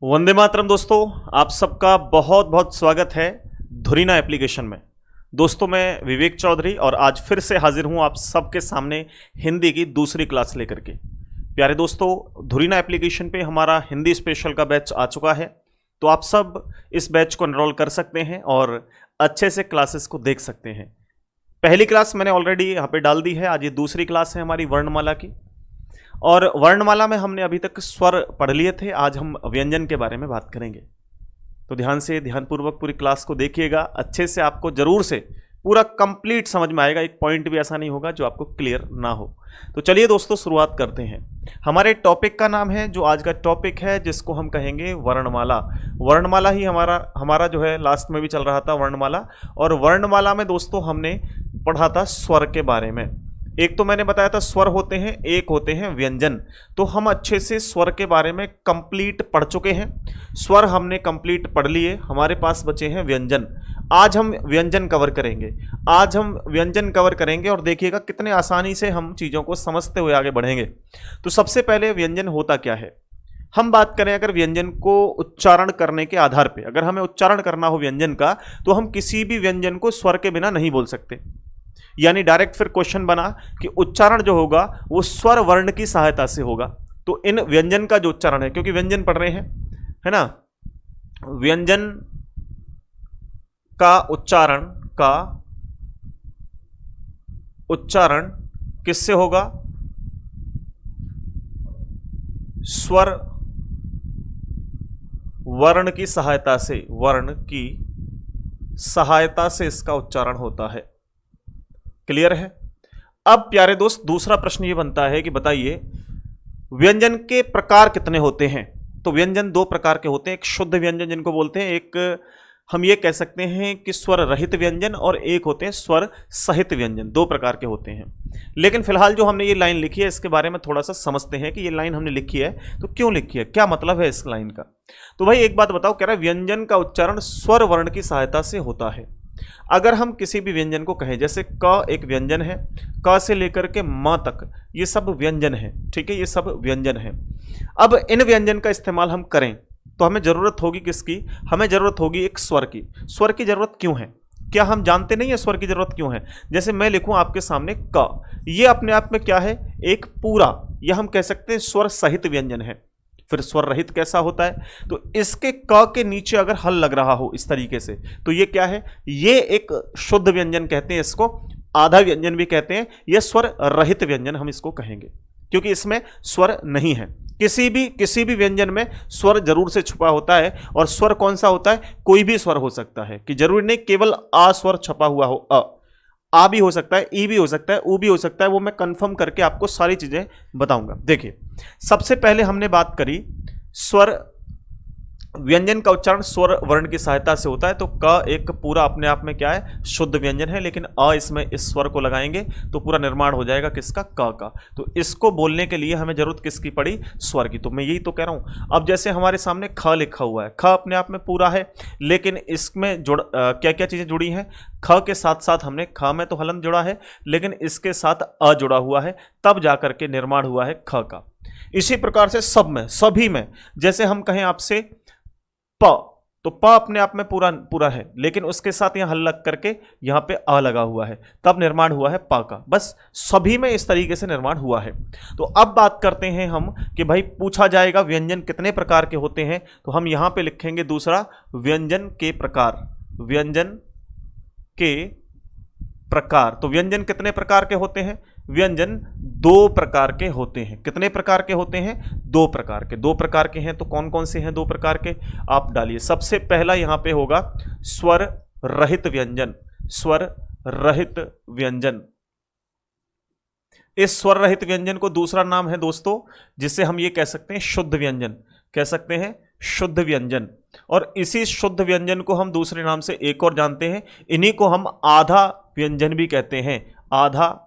वंदे मातरम दोस्तों, आप सबका बहुत बहुत स्वागत है धुरीना एप्लीकेशन में। दोस्तों मैं विवेक चौधरी और आज फिर से हाजिर हूं आप सबके सामने हिंदी की दूसरी क्लास लेकर के। प्यारे दोस्तों, धुरीना एप्लीकेशन पे हमारा हिंदी स्पेशल का बैच आ चुका है, तो आप सब इस बैच को एनरोल कर सकते हैं और अच्छे से क्लासेस को देख सकते हैं। पहली क्लास मैंने ऑलरेडी यहाँ पे डाल दी है, आज ये दूसरी क्लास है हमारी वर्णमाला की। और वर्णमाला में हमने अभी तक स्वर पढ़ लिए थे, आज हम व्यंजन के बारे में बात करेंगे। तो ध्यानपूर्वक पूरी क्लास को देखिएगा, अच्छे से आपको जरूर से पूरा कंप्लीट समझ में आएगा, एक पॉइंट भी ऐसा नहीं होगा जो आपको क्लियर ना हो। तो चलिए दोस्तों शुरुआत करते हैं। हमारे टॉपिक का नाम है, जो आज का टॉपिक है जिसको हम कहेंगे वर्णमाला। वर्णमाला ही हमारा जो है लास्ट में भी चल रहा था वर्णमाला। और वर्णमाला में दोस्तों हमने पढ़ा था स्वर के बारे में। एक तो मैंने बताया था स्वर होते हैं, एक होते हैं व्यंजन। तो हम अच्छे से स्वर के बारे में कंप्लीट पढ़ चुके हैं। स्वर हमने कंप्लीट पढ़ लिए, हमारे पास बचे हैं व्यंजन। आज हम व्यंजन कवर करेंगे और देखिएगा कितने आसानी से हम चीज़ों को समझते हुए आगे बढ़ेंगे। तो सबसे पहले व्यंजन होता क्या है, हम बात करें अगर व्यंजन को उच्चारण करने के आधार पे, अगर हमें उच्चारण करना हो व्यंजन का, तो हम किसी भी व्यंजन को स्वर के बिना नहीं बोल सकते। यानी डायरेक्ट फिर क्वेश्चन बना कि उच्चारण जो होगा वो स्वर वर्ण की सहायता से होगा। तो इन व्यंजन का जो उच्चारण है, क्योंकि व्यंजन पढ़ रहे हैं, है ना, व्यंजन का उच्चारण किससे होगा? स्वर वर्ण की सहायता से इसका उच्चारण होता है। क्लियर है? अब प्यारे दोस्त दूसरा प्रश्न ये बनता है कि बताइए व्यंजन के प्रकार कितने होते हैं। तो व्यंजन दो प्रकार के होते हैं, एक शुद्ध व्यंजन जिनको बोलते हैं, एक हम ये कह सकते हैं कि स्वर रहित व्यंजन, और एक होते हैं स्वर सहित व्यंजन। दो प्रकार के होते हैं। लेकिन फिलहाल जो हमने ये लाइन लिखी है इसके बारे में थोड़ा सा समझते हैं कि ये लाइन हमने लिखी है तो क्यों लिखी है, क्या मतलब है इस लाइन का। तो भाई एक बात बताओ, कह रहा है व्यंजन का उच्चारण स्वर वर्ण की सहायता से होता है। अगर हम किसी भी व्यंजन को कहें, जैसे क एक व्यंजन है, क से लेकर के म तक ये सब व्यंजन है, ठीक है, ये सब व्यंजन है। अब इन व्यंजन का इस्तेमाल हम करें तो हमें जरूरत होगी किसकी? हमें जरूरत होगी एक स्वर की। स्वर की जरूरत क्यों है? क्या हम जानते नहीं है स्वर की जरूरत क्यों है? जैसे मैं लिखूं आपके सामने क, ये अपने आप में क्या है? एक पूरा, या हम कह सकते हैं स्वर सहित व्यंजन है। फिर स्वर रहित कैसा होता है? तो इसके क के नीचे अगर हल लग रहा हो इस तरीके से, तो ये क्या है? ये एक शुद्ध व्यंजन कहते हैं, इसको आधा व्यंजन भी कहते हैं। यह स्वर रहित व्यंजन हम इसको कहेंगे, क्योंकि इसमें स्वर नहीं है। किसी भी व्यंजन में स्वर जरूर से छुपा होता है। और स्वर कौन सा होता है? कोई भी स्वर हो सकता है, कि जरूरी नहीं केवल आ स्वर छपा हुआ हो। आ भी हो सकता है, ई भी हो सकता है, ऊ भी हो सकता है। वो मैं कंफर्म करके आपको सारी चीजें बताऊंगा। देखिए, सबसे पहले हमने बात करी स्वर व्यंजन का उच्चारण स्वर वर्ण की सहायता से होता है। तो क एक पूरा अपने आप में क्या है? शुद्ध व्यंजन है। लेकिन अ इसमें इस स्वर को लगाएंगे तो पूरा निर्माण हो जाएगा किसका? क का। तो इसको बोलने के लिए हमें जरूरत किसकी पड़ी? स्वर की। तो मैं यही तो कह रहा हूं। अब जैसे हमारे सामने ख लिखा हुआ है, ख अपने आप में पूरा है, लेकिन इसमें क्या क्या चीजें जुड़ी हैं? ख के साथ साथ हमने ख में तो हलंत जुड़ा है, लेकिन इसके साथ अ जुड़ा हुआ है, तब जाकर के निर्माण हुआ है ख का। इसी प्रकार से सभी में जैसे हम कहें आपसे प, तो प अपने आप में पूरा है, लेकिन उसके साथ यहां हल लग करके यहां पे अ लगा हुआ है, तब निर्माण हुआ है प का। बस सभी में इस तरीके से निर्माण हुआ है। तो अब बात करते हैं हम कि भाई पूछा जाएगा व्यंजन कितने प्रकार के होते हैं, तो हम यहां पे लिखेंगे दूसरा व्यंजन के प्रकार। व्यंजन के प्रकार, तो व्यंजन कितने प्रकार के होते हैं? व्यंजन दो प्रकार के होते हैं। कितने प्रकार के होते हैं? दो प्रकार के हैं। तो कौन कौन से हैं दो प्रकार के? आप डालिए। सबसे पहला यहां पे होगा स्वर रहित व्यंजन। स्वर रहित व्यंजन, इस स्वर रहित व्यंजन को दूसरा नाम है दोस्तों, जिसे हम ये कह सकते हैं शुद्ध व्यंजन। कह सकते हैं शुद्ध व्यंजन। और इसी शुद्ध व्यंजन को हम दूसरे नाम से एक और जानते हैं, इन्हीं को हम आधा व्यंजन भी कहते हैं। आधा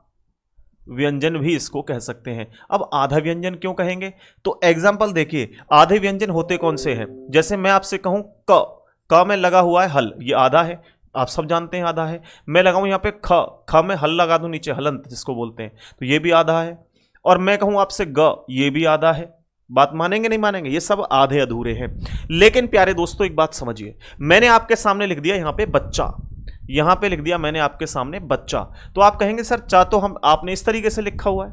व्यंजन भी इसको कह सकते हैं। अब आधा व्यंजन क्यों कहेंगे? तो एग्जाम्पल देखिए, आधे व्यंजन होते कौन से हैं? जैसे मैं आपसे कहूं क में लगा हुआ है हल, ये आधा है, आप सब जानते हैं आधा है। मैं लगाऊं यहां पे ख में हल लगा दूं नीचे, हलंत जिसको बोलते हैं, तो ये भी आधा है। और मैं कहूं आपसे ग, ये भी आधा है, बात मानेंगे नहीं मानेंगे, ये सब आधे अधूरे हैं। लेकिन प्यारे दोस्तों एक बात समझिए, मैंने आपके सामने लिख दिया यहां पे बच्चा, यहां पे लिख दिया मैंने आपके सामने बच्चा, तो आप कहेंगे सर चा तो हम आपने इस तरीके से लिखा हुआ है,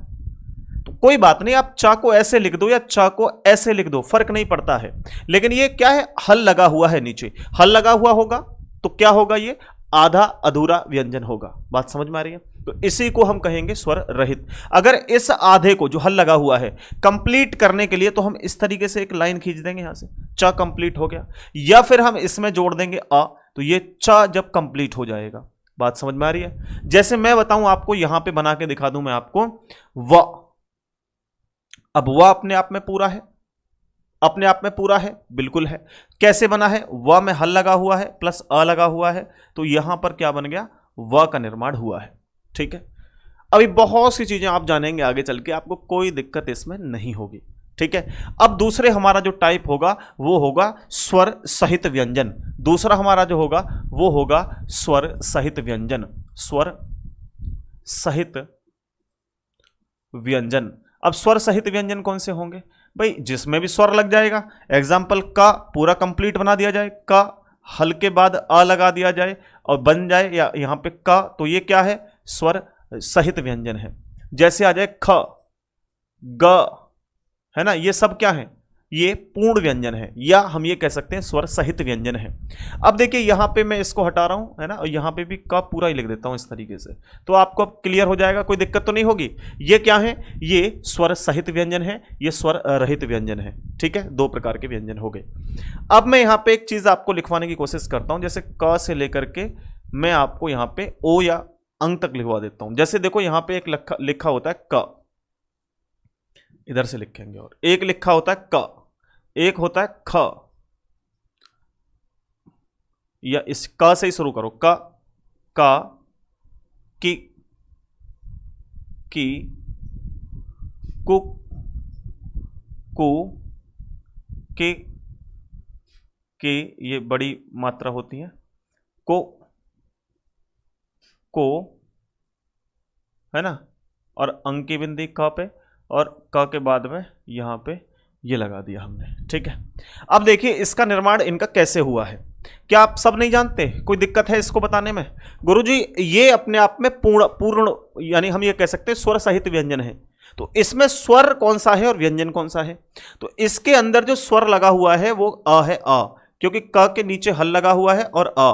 तो कोई बात नहीं, आप चा को ऐसे लिख दो या चा को ऐसे लिख दो, फर्क नहीं पड़ता है। लेकिन ये क्या है, हल लगा हुआ है नीचे, हल लगा हुआ होगा तो क्या होगा, ये आधा अधूरा व्यंजन होगा। बात समझ में आ रही है? तो इसी को हम कहेंगे स्वर रहित। अगर इस आधे को जो हल लगा हुआ है कंप्लीट करने के लिए तो हम इस तरीके से एक लाइन खींच देंगे यहां से, चा कंप्लीट हो गया, या फिर हम इसमें जोड़ देंगे आ, तो ये चा जब कंप्लीट हो जाएगा। बात समझ में आ रही है? जैसे मैं बताऊं आपको, यहां पे बना के दिखा दूं मैं आपको, व, अब व अपने आप में पूरा है, अपने आप में पूरा है, बिल्कुल है। कैसे बना है, व में हल लगा हुआ है प्लस अ लगा हुआ है, तो यहां पर क्या बन गया, व का निर्माण हुआ है। ठीक है, अभी बहुत सी चीजें आप जानेंगे आगे चल के, आपको कोई दिक्कत इसमें नहीं होगी। ठीक है, अब दूसरे हमारा जो टाइप होगा वो होगा स्वर सहित व्यंजन। दूसरा हमारा जो होगा वो होगा स्वर सहित व्यंजन, स्वर सहित व्यंजन। अब स्वर सहित व्यंजन कौन से होंगे भाई, जिसमें भी स्वर लग जाएगा। एग्जाम्पल का पूरा कंप्लीट बना दिया जाए, का हल के बाद अ लगा दिया जाए और बन जाए या यहां पे का, तो ये क्या है, स्वर सहित व्यंजन है। जैसे आ जाए ख, ग, है ना, ये सब क्या है, ये पूर्ण व्यंजन है, या हम ये कह सकते हैं स्वर सहित व्यंजन है। अब देखिए यहां पे मैं इसको हटा रहा हूं, है ना, और यहां पे भी का पूरा ही लिख देता हूं इस तरीके से, तो आपको अब क्लियर हो जाएगा, कोई दिक्कत तो नहीं होगी। ये क्या है, ये स्वर सहित व्यंजन है, ये स्वर रहित व्यंजन है। ठीक है, दो प्रकार के व्यंजन हो गए। अब मैं यहां पे एक चीज आपको लिखवाने की कोशिश करता हूं, जैसे क से लेकर के मैं आपको यहां पे ओ या अंक तक लिखवा देता हूं। जैसे देखो यहां पे एक लिखा होता है क, इधर से लिखेंगे, और एक लिखा होता है क, एक होता है ख, या इस क से ही शुरू करो, क, का, की, कु, के, ये बड़ी मात्रा होती है, को, है ना, और अंक की बिंदी क पे, और क के बाद में यहां पे ये लगा दिया हमने। ठीक है, अब देखिए इसका निर्माण इनका कैसे हुआ है, क्या आप सब नहीं जानते, कोई दिक्कत है इसको बताने में? गुरुजी ये अपने आप में पूर्ण यानी हम ये कह सकते हैं स्वर सहित व्यंजन है। तो इसमें स्वर कौन सा है और व्यंजन कौन सा है? तो इसके अंदर जो स्वर लगा हुआ है वो अ है, अ, क्योंकि क के नीचे हल लगा हुआ है और अ,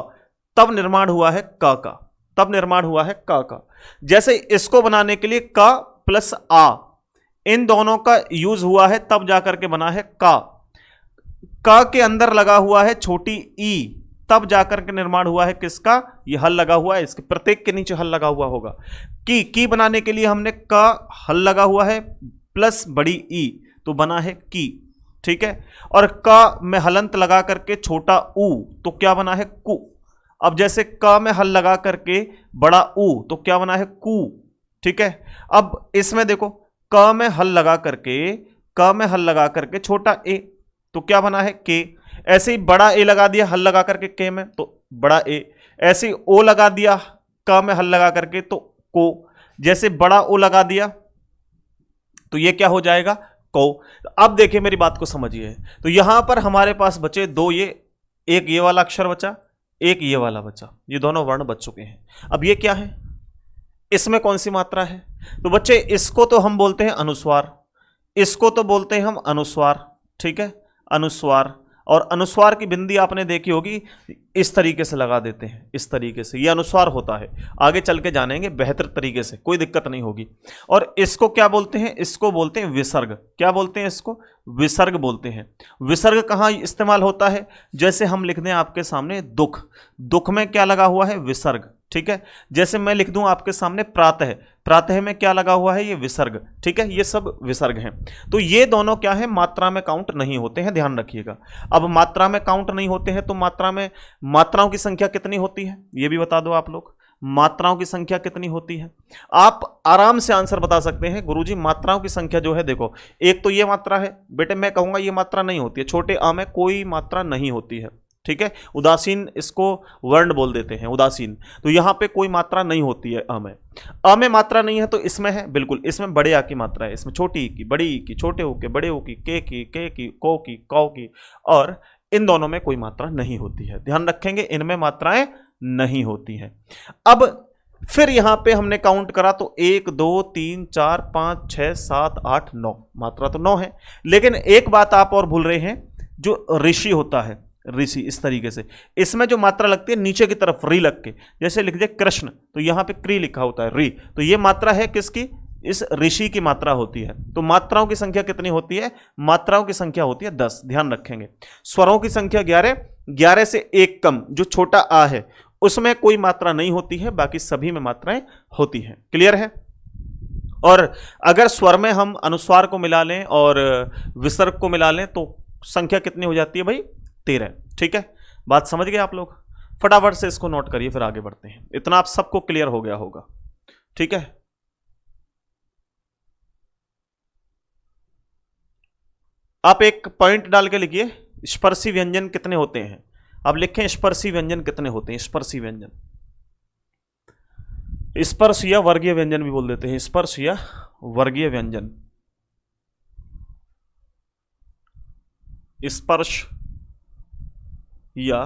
तब निर्माण हुआ है क का, तब निर्माण हुआ है क का। जैसे इसको बनाने के लिए क प्लस आ, इन दोनों का यूज हुआ है, तब जाकर के बना है का। का के अंदर लगा हुआ है छोटी ई, तब जाकर के निर्माण हुआ है किसका, ये हल लगा हुआ है, इसके प्रत्येक के नीचे हल लगा हुआ होगा। की बनाने के लिए हमने का हल लगा हुआ है प्लस बड़ी ई, तो बना है की। ठीक है, और का में हलंत लगा करके छोटा ऊ, तो क्या बना है कु। अब जैसे का में हल लगा करके बड़ा ऊ, तो क्या बना है कु। ठीक है, अब इसमें देखो क में हल लगा करके, क में हल लगा करके छोटा ए, तो क्या बना है के। ऐसे ही बड़ा ए लगा दिया हल लगा करके के में, तो बड़ा ए। ऐसे ही ओ लगा दिया क में हल लगा करके, तो को। जैसे बड़ा ओ लगा दिया तो ये क्या हो जाएगा, को। अब देखिए मेरी बात को समझिए, तो यहां पर हमारे पास बचे दो, ये एक ये वाला अक्षर बचा, एक ये वाला बचा, ये दोनों वर्ण बच चुके हैं। अब ये क्या है, इसमें कौन सी मात्रा है? तो बच्चे इसको तो हम बोलते हैं अनुस्वार, इसको तो बोलते हैं हम अनुस्वार। ठीक है, अनुस्वार। और अनुस्वार की बिंदी आपने देखी होगी, इस तरीके से लगा देते हैं, इस तरीके से, ये अनुस्वार होता है। आगे चल के जानेंगे बेहतर तरीके से, कोई दिक्कत नहीं होगी। और इसको क्या बोलते हैं, इसको बोलते हैं विसर्ग। क्या बोलते हैं इसको, विसर्ग बोलते हैं। विसर्ग कहाँ इस्तेमाल होता है, जैसे हम लिख दें आपके सामने दुख, दुख में क्या लगा हुआ है, विसर्ग। ठीक है, जैसे मैं लिख दूं आपके सामने प्रातः, प्रातः में क्या लगा हुआ है, ये विसर्ग। ठीक है, ये सब विसर्ग हैं। तो ये दोनों क्या है, मात्रा में काउंट नहीं होते हैं, ध्यान रखिएगा। अब मात्रा में काउंट नहीं होते हैं तो मात्रा में मात्राओं की संख्या कितनी होती है, ये भी बता दो आप लोग, मात्राओं की संख्या कितनी होती है? आप आराम से आंसर बता सकते हैं, गुरुजी मात्राओं की संख्या जो है, देखो एक तो ये मात्रा है बेटे, मैं कहूंगा ये मात्रा नहीं होती है, छोटे आ में कोई मात्रा नहीं होती है। ठीक है, उदासीन इसको वर्ण बोल देते हैं, उदासीन। तो यहां पे कोई मात्रा नहीं होती है अ में मात्रा नहीं है तो इसमें है, बिल्कुल इसमें बड़े आ की मात्रा है, इसमें छोटी ई की, बड़ी ई की, छोटे ओ के, बड़े ओ की, के की, को की, कौ की, और इन दोनों में कोई मात्रा नहीं होती है। ध्यान रखेंगे, इनमें मात्राएं नहीं होती हैं। अब फिर यहां पे हमने काउंट करा तो 1 2 3 4 5 6 7 8 9, मात्रा तो 9 है। लेकिन एक बात आप और भूल रहे हैं, जो ऋषि होता है, ऋषि इस तरीके से, इसमें जो मात्रा लगती है नीचे की तरफ री लग के, जैसे लिख दे कृष्ण तो यहां पे क्री लिखा होता है, री, तो ये मात्रा है किसकी, इस ऋषि की मात्रा होती है। तो मात्राओं की संख्या कितनी होती है, मात्राओं की संख्या होती है 10, ध्यान रखेंगे। स्वरों की संख्या 11, 11 से एक कम जो छोटा आ है उसमें कोई मात्रा नहीं होती है, बाकी सभी में मात्राएं होती हैं। क्लियर है। और अगर स्वर में हम अनुस्वार को मिला लें और विसर्ग को मिला लें तो संख्या कितनी हो जाती है भाई, 13। ठीक है, बात समझ गए आप लोग। फटाफट से इसको नोट करिए, फिर आगे बढ़ते हैं। इतना आप सबको क्लियर हो गया होगा। ठीक है, आप एक पॉइंट डाल के लिखिए, स्पर्शी व्यंजन कितने होते हैं। अब लिखें स्पर्शी व्यंजन कितने होते हैं। स्पर्शी व्यंजन, स्पर्श या वर्गीय व्यंजन भी बोल देते हैं, स्पर्श या वर्गीय व्यंजन। स्पर्श या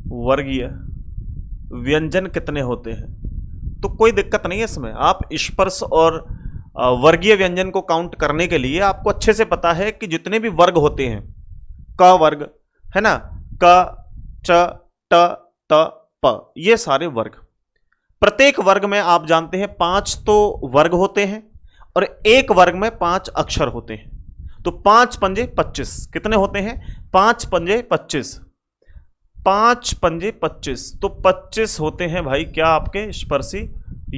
वर्गीय व्यंजन कितने होते हैं, तो कोई दिक्कत नहीं है इसमें। आप स्पर्श और वर्गीय व्यंजन को काउंट करने के लिए आपको अच्छे से पता है कि जितने भी वर्ग होते हैं, क वर्ग है ना, क, च, ट, त, प, ये सारे वर्ग, प्रत्येक वर्ग में आप जानते हैं 5 तो वर्ग होते हैं और एक वर्ग में 5 अक्षर होते हैं। तो 5 पंजे 25 कितने होते हैं, 5 पंजे 25, 5 पंजे 25, तो 25 होते हैं भाई क्या आपके स्पर्शी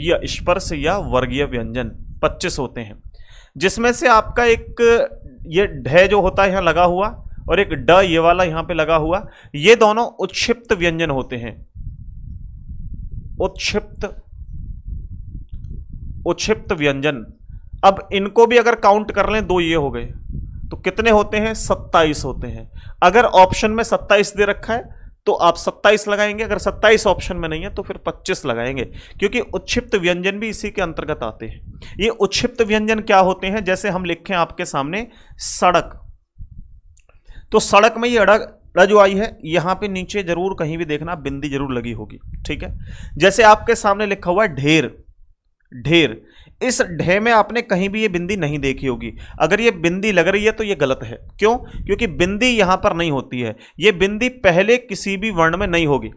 या स्पर्श या वर्गीय व्यंजन, 25 होते हैं। जिसमें से आपका एक ये ढ जो होता है यहां लगा हुआ और एक ड ये वाला यहां पे लगा हुआ, ये दोनों उत्क्षिप्त व्यंजन होते हैं। उत्क्षिप्त व्यंजन। अब इनको भी अगर काउंट कर लें, 2 ये हो गए, तो कितने होते हैं, 27 होते हैं। अगर ऑप्शन में 27 दे रखा है तो आप 27 लगाएंगे, अगर 27 ऑप्शन में नहीं है तो फिर 25 लगाएंगे, क्योंकि उत्क्षिप्त व्यंजन भी इसी के अंतर्गत आते हैं। ये उत्क्षिप्त व्यंजन क्या होते हैं, जैसे हम लिखें आपके सामने सड़क, तो सड़क में ये अड़ जो आई है यहां पे नीचे जरूर कहीं भी देखना बिंदी जरूर लगी होगी। ठीक है, जैसे आपके सामने लिखा हुआ है ढेर, ढेर, इस ढे में आपने कहीं भी ये बिंदी नहीं देखी होगी। अगर ये बिंदी लग रही है तो ये गलत है। क्यों, क्योंकि बिंदी यहां पर नहीं होती है। ये बिंदी पहले किसी भी वर्ण में नहीं होगी,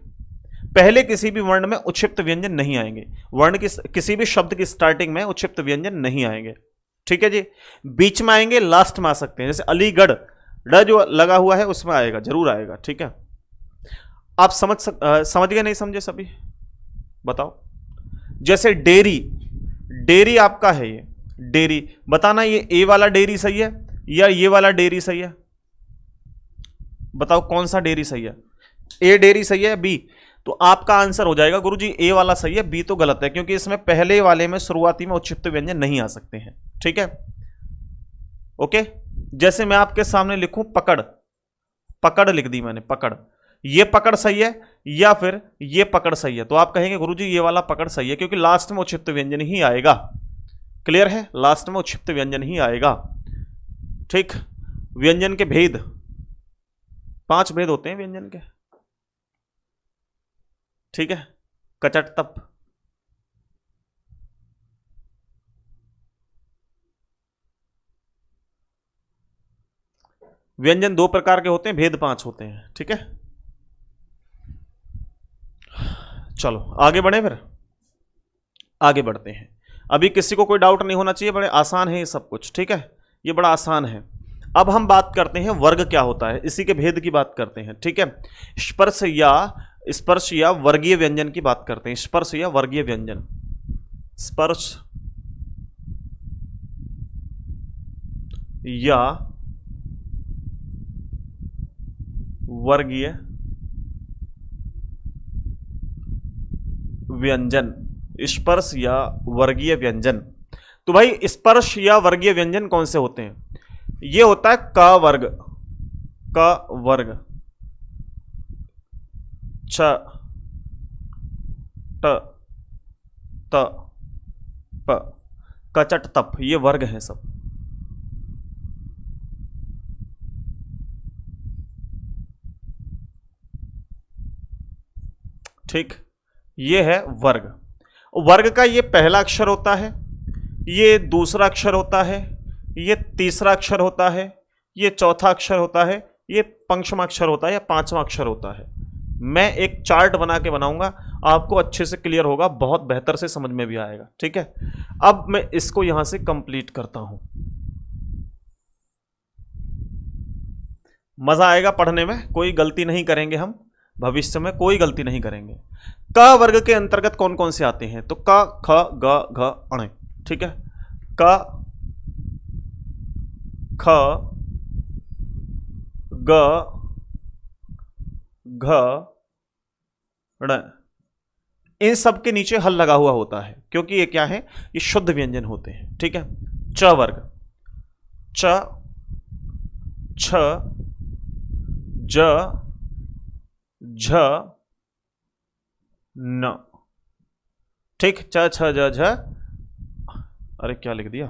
पहले किसी भी वर्ण में उत्क्षिप्त व्यंजन नहीं आएंगे। वर्ण की किसी भी शब्द की स्टार्टिंग में उत्क्षिप्त व्यंजन नहीं आएंगे। ठीक है जी, बीच में आएंगे, लास्ट में आ सकते हैं। जैसे अलीगढ़, ड जो लगा हुआ है उसमें आएगा, जरूर आएगा। ठीक है, आप समझ गए नहीं समझे सभी, बताओ। जैसे डेयरी, डेयरी आपका है, ये डेयरी, बताना ये ए वाला डेयरी सही है या ये वाला डेयरी सही है, बताओ कौन सा डेयरी सही है, ए डेयरी सही है या बी। तो आपका आंसर हो जाएगा गुरुजी ए वाला सही है, बी तो गलत है, क्योंकि इसमें पहले वाले में शुरुआती में उत्क्षिप्त व्यंजन नहीं आ सकते हैं। ठीक है, ओके। जैसे मैं आपके सामने लिखूं पकड़, पकड़ लिख दी मैंने, पकड़, ये पकड़ सही है या फिर ये पकड़ सही है, तो आप कहेंगे गुरुजी ये वाला पकड़ सही है, क्योंकि लास्ट में उत्क्षिप्त व्यंजन ही आएगा। क्लियर है, लास्ट में उत्क्षिप्त व्यंजन ही आएगा। ठीक, व्यंजन के भेद, 5 भेद होते हैं व्यंजन के। ठीक है, कचट तप, व्यंजन 2 प्रकार के होते हैं, भेद 5 होते हैं। ठीक है, चलो आगे बढ़े, फिर आगे बढ़ते हैं। अभी किसी को कोई डाउट नहीं होना चाहिए, बड़े आसान है ये सब कुछ। ठीक है, ये बड़ा आसान है। अब हम बात करते हैं वर्ग क्या होता है, इसी के भेद की बात करते हैं। ठीक है, स्पर्श या वर्गीय व्यंजन की बात करते हैं। स्पर्श या वर्गीय व्यंजन, स्पर्श या वर्गीय व्यंजन, स्पर्श या वर्गीय व्यंजन। तो भाई स्पर्श या वर्गीय व्यंजन कौन से होते हैं, ये होता है क वर्ग, का वर्ग, च ट त प, कचट तप, ये वर्ग हैं सब। ठीक, ये है वर्ग। वर्ग का ये पहला अक्षर होता है, ये दूसरा अक्षर होता है, ये तीसरा अक्षर होता है, ये चौथा अक्षर होता है, ये पंचमा अक्षर होता है या पांचवा अक्षर होता है। मैं एक चार्ट बना के बनाऊंगा, आपको अच्छे से क्लियर होगा, बहुत बेहतर से समझ में भी आएगा। ठीक है, अब मैं इसको यहां से कंप्लीट करता हूं, मजा आएगा पढ़ने में, कोई गलती नहीं करेंगे हम, भविष्य में कोई गलती नहीं करेंगे। क वर्ग के अंतर्गत कौन कौन से आते हैं, तो क ख ग घ अण। ठीक है, क ख ग घ ण, इन सब के नीचे हल लगा हुआ होता है, क्योंकि ये क्या है, ये शुद्ध व्यंजन होते हैं। ठीक है, च वर्ग, च छ ज झ न। ठीक, च छ ज झ, अरे क्या लिख दिया,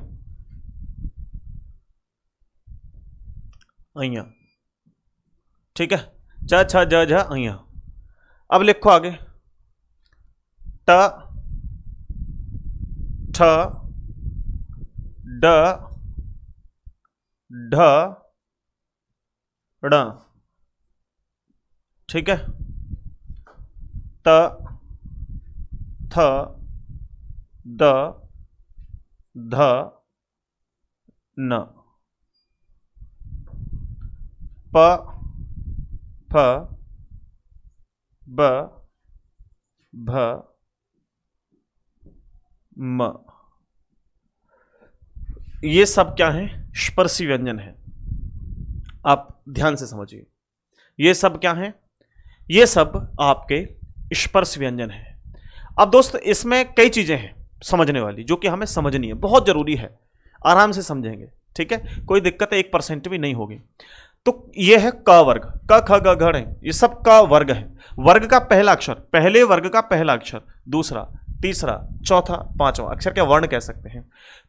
अइया। ठीक है, च छ ज झ अइया। अब लिखो आगे, ट ठ ड ढ ण। ठीक है, त थ द ध न, प फ ब भ म। ये सब क्या है, स्पर्शी व्यंजन है। आप ध्यान से समझिए, ये सब क्या है, ये सब आपके स्पर्श व्यंजन है। अब दोस्त इसमें कई चीजें हैं समझने वाली, जो कि हमें समझनी है, बहुत जरूरी है, आराम से समझेंगे। ठीक है, कोई दिक्कत 1% भी नहीं होगी। तो ये है क वर्ग, क ख ग घ ण, ये सब का वर्ग है। वर्ग का पहला अक्षर, पहले वर्ग का पहला अक्षर, दूसरा, तीसरा, चौथा, पांचवा अक्षर, क्या वर्ण कह सकते हैं।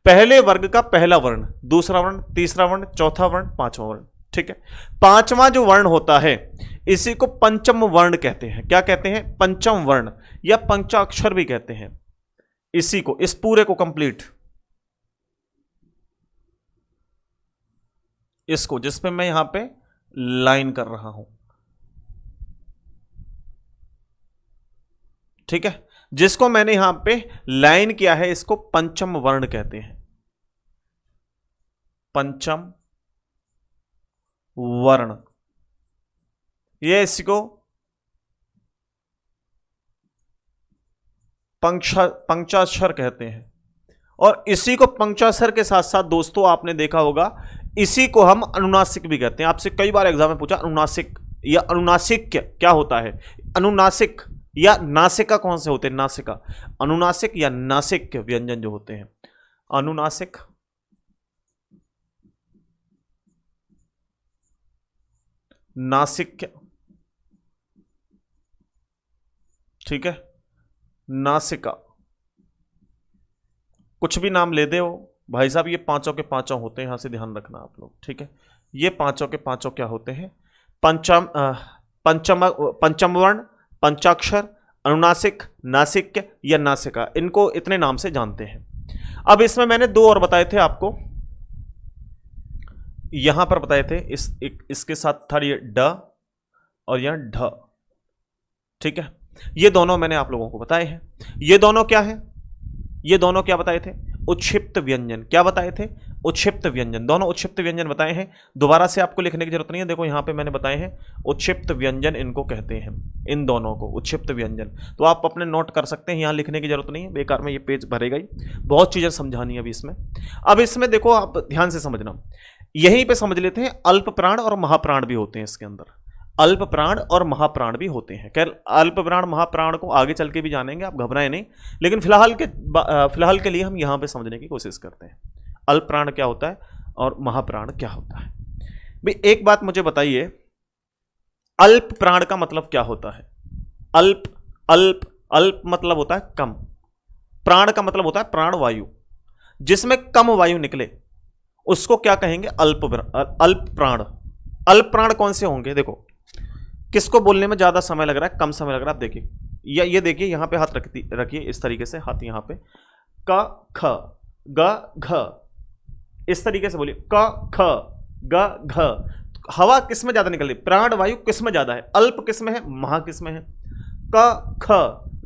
पहले वर्ग का पहला वर्ण, दूसरा वर्ण, तीसरा वर्ण, चौथा वर्ण, पांचवा वर्ण। ठीक है, पांचवा जो वर्ण होता है इसी को पंचम वर्ण कहते हैं। क्या कहते हैं, पंचम वर्ण या पंचाक्षर भी कहते हैं इसी को, इस पूरे को कंप्लीट, इसको जिसमें मैं यहां पे लाइन कर रहा हूं। ठीक है, जिसको मैंने यहां पे लाइन किया है, इसको पंचम वर्ण कहते हैं, पंचम वर्ण। ये इसको पंचाक्षर कहते हैं। और इसी को पंचाक्षर के साथ साथ दोस्तों आपने देखा होगा, इसी को हम अनुनासिक भी कहते हैं। आपसे कई बार एग्जाम में पूछा अनुनासिक या अनुनासिक क्या होता है। अनुनासिक या नासिका कौन से होते हैं, नासिका, अनुनासिक या नासिक व्यंजन जो होते हैं, अनुनासिक, नासिक। ठीक है, नासिका, कुछ भी नाम ले दे वो भाई साहब, ये पांचों के पांचों होते हैं, यहां से ध्यान रखना आप लोग। ठीक है, ये पांचों के पांचों क्या होते हैं, पंचम वर्ण, पंचाक्षर, अनुनासिक, नासिक या नासिका, इनको इतने नाम से जानते हैं। अब इसमें मैंने दो और बताए थे आपको, यहां पर बताए थे, इसके साथ था ये ड और यहां ढ। ठीक है, ये दोनों मैंने आप लोगों को बताए हैं। ये दोनों क्या है, ये दोनों क्या बताए थे, उत्क्षिप्त व्यंजन। क्या बताए थे, उत्क्षिप्त व्यंजन, दोनों उत्क्षिप्त व्यंजन बताए हैं। दोबारा से आपको लिखने की जरूरत नहीं है, देखो यहां पे मैंने बताए हैं, उत्क्षिप्त व्यंजन इनको कहते हैं, इन दोनों को उत्क्षिप्त व्यंजन। तो आप अपने नोट कर सकते हैं, यहां लिखने की जरूरत नहीं है, बेकार में ये पेज भरेगा ही, बहुत चीजें समझानी है अभी इसमें। अब इसमें देखो आप ध्यान से समझना, यहीं पे समझ लेते हैं, अल्प प्राण और महाप्राण भी होते हैं इसके अंदर, अल्प प्राण और महाप्राण भी होते हैं। खैर अल्प प्राण महाप्राण को आगे चल के भी जानेंगे, आप घबराएं नहीं, लेकिन फिलहाल के लिए हम यहां पे समझने की कोशिश करते हैं, अल्प प्राण क्या होता है और महाप्राण क्या होता है। भाई एक बात मुझे बताइए, अल्प प्राण का मतलब क्या होता है? अल्प, अल्प, अल्प मतलब होता है कम, प्राण का मतलब होता है प्राण वायु, जिसमें कम वायु निकले उसको क्या कहेंगे? अल्प प्राण। अल्प प्राण कौन से होंगे? देखो किसको बोलने में ज्यादा समय लग रहा है, कम समय लग रहा है, आप देखिए, या ये देखिए यहां पे हाथ रखिए इस तरीके से, हाथ यहां पे, क ख ग घ, इस तरीके से बोलिए, क ख ग घ। हवा किस में ज्यादा निकल रही? प्राण वायु किस में ज्यादा है? अल्प किस में है? महा किस में है? क ख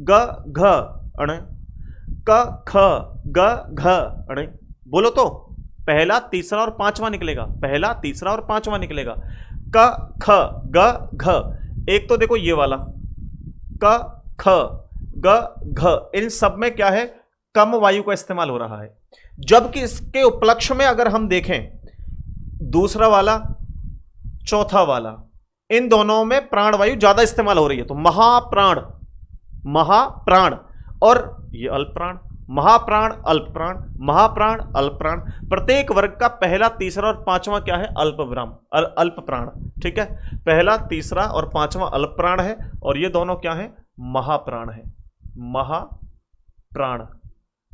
ग घ अण, क ख ग घ अण। बोलो तो पहला तीसरा और पांचवा निकलेगा, पहला तीसरा और पांचवा निकलेगा, क ख ग घ। एक तो देखो ये वाला क ख ग घ, इन सब में क्या है? कम वायु का इस्तेमाल हो रहा है। जबकि इसके उपलक्ष्य में अगर हम देखें, दूसरा वाला, चौथा वाला, इन दोनों में प्राण वायु ज्यादा इस्तेमाल हो रही है। तो महाप्राण, महाप्राण, और ये अल्प प्राण, महाप्राण अल्प प्राण, महाप्राण अल्प प्राण। प्रत्येक वर्ग का पहला तीसरा और पांचवा क्या है? अल्प प्राण। ठीक है, पहला तीसरा और पांचवा अल्प प्राण है, और ये दोनों क्या है? महाप्राण है, महाप्राण।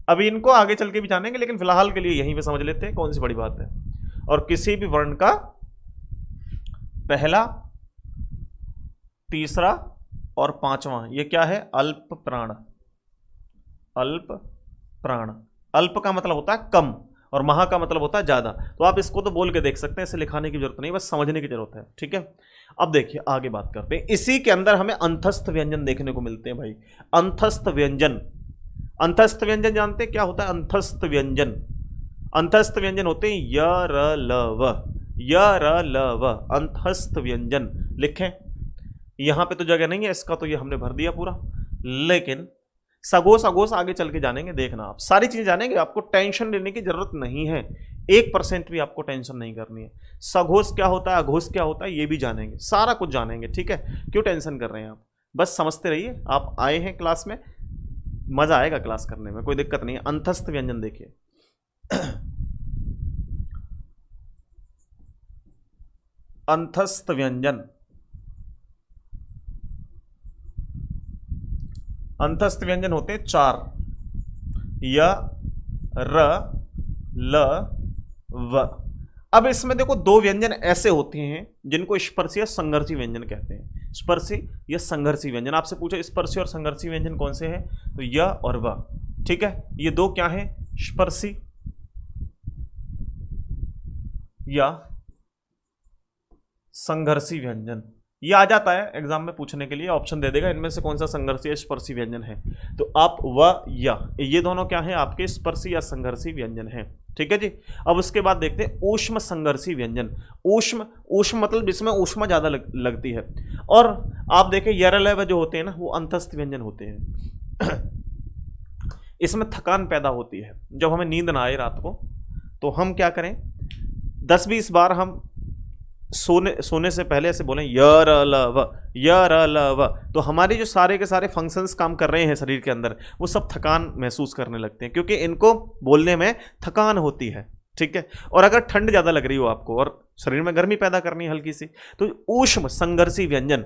अभी इनको आगे चल के भी जानेंगे, लेकिन फिलहाल के लिए यहीं पे समझ लेते हैं, कौन सी बड़ी बात है। और किसी भी वर्ण का पहला तीसरा और पांचवा ये क्या है? अल्प प्राण, अल्प प्राण। अल्प का मतलब होता है कम, और महा का मतलब होता है ज्यादा। तो आप इसको तो बोल के देख सकते हैं, इसे लिखाने की जरूरत नहीं, बस समझने की जरूरत है। ठीक है, अब देखिए आगे बात करते हैं। इसी के अंदर हमें अंतस्थ व्यंजन देखने को मिलते हैं भाई। अंतस्थ व्यंजन, अंतस्थ व्यंजन जानते हैं क्या होता है? अंतस्थ व्यंजन, अंतस्थ व्यंजन होते हैं य र ल व, य र ल व, अंतस्थ व्यंजन। लिखें, यहां पे तो जगह नहीं है इसका, तो ये हमने भर दिया पूरा, लेकिन सगोस अगोस आगे चल के जानेंगे। देखना आप सारी चीजें जानेंगे, आपको टेंशन लेने की जरूरत नहीं है, 1% भी आपको टेंशन नहीं करनी है। सघोष क्या होता है, अघोष क्या होता है, ये भी जानेंगे, सारा कुछ जानेंगे। ठीक है, क्यों टेंशन कर रहे हैं आप? बस समझते रहिए, आप आए हैं क्लास में, मजा आएगा क्लास करने में, कोई दिक्कत नहीं है। अंतस्थ व्यंजन देखिए, अंतस्थ व्यंजन, अंतस्थ व्यंजन होते हैं 4, य र ल व। अब इसमें देखो दो व्यंजन ऐसे होते हैं जिनको स्पर्शी या संघर्षी व्यंजन कहते हैं। स्पर्शी या संघर्षी व्यंजन, आपसे पूछा स्पर्शी और संघर्षी व्यंजन कौन से हैं, तो य और व। ठीक है, ये दो क्या हैं? स्पर्शी या संघर्षी व्यंजन। ये आ जाता है एग्जाम में पूछने के लिए, ऑप्शन दे देगा इनमें से कौन सा संघर्षी या स्पर्शी व्यंजन है। तो आप व या, ये दोनों क्या हैं? आपके स्पर्शी या संघर्षी व्यंजन हैं। ठीक है जी। अब उसके बाद देखते हैं ऊष्म संघर्षी व्यंजन। ऊष्म, ऊष्म मतलब जिसमें ऊष्मा ज्यादा लगती है। और आप देखें यरलव जो होते हैं ना, वो अंतस्थ व्यंजन होते हैं। इसमें थकान पैदा होती है, जब हमें नींद ना आए रात को, तो हम क्या करें, 10-20 बार हम सोने से पहले ऐसे बोलें य र ल व, य र ल व, तो हमारी जो सारे के सारे फंक्शंस काम कर रहे हैं शरीर के अंदर, वो सब थकान महसूस करने लगते हैं, क्योंकि इनको बोलने में थकान होती है। ठीक है, और अगर ठंड ज़्यादा लग रही हो आपको और शरीर में गर्मी पैदा करनी है हल्की सी, तो ऊष्म संघर्षी व्यंजन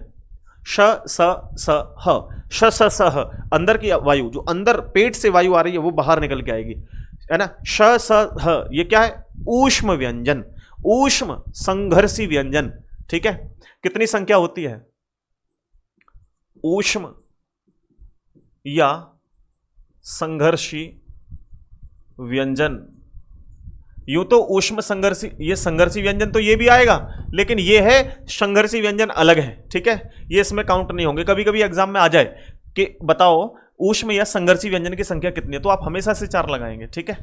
श स स ह, श स स ह, अंदर की वायु, जो अंदर पेट से वायु आ रही है वो बाहर निकल के आएगी, है ना। श स ह, ये क्या है? ऊष्म व्यंजन, ऊष्म संघर्षी व्यंजन। ठीक है, कितनी संख्या होती है? ऊष्म या संघर्षी व्यंजन। यूं तो ऊष्म संघर्षी, ये संघर्षी व्यंजन तो ये भी आएगा, लेकिन ये है संघर्षी व्यंजन अलग है। ठीक है, ये इसमें काउंट नहीं होंगे। कभी कभी एग्जाम में आ जाए कि बताओ ऊष्म या संघर्षी व्यंजन की संख्या कितनी है, तो आप हमेशा से 4 लगाएंगे। ठीक है,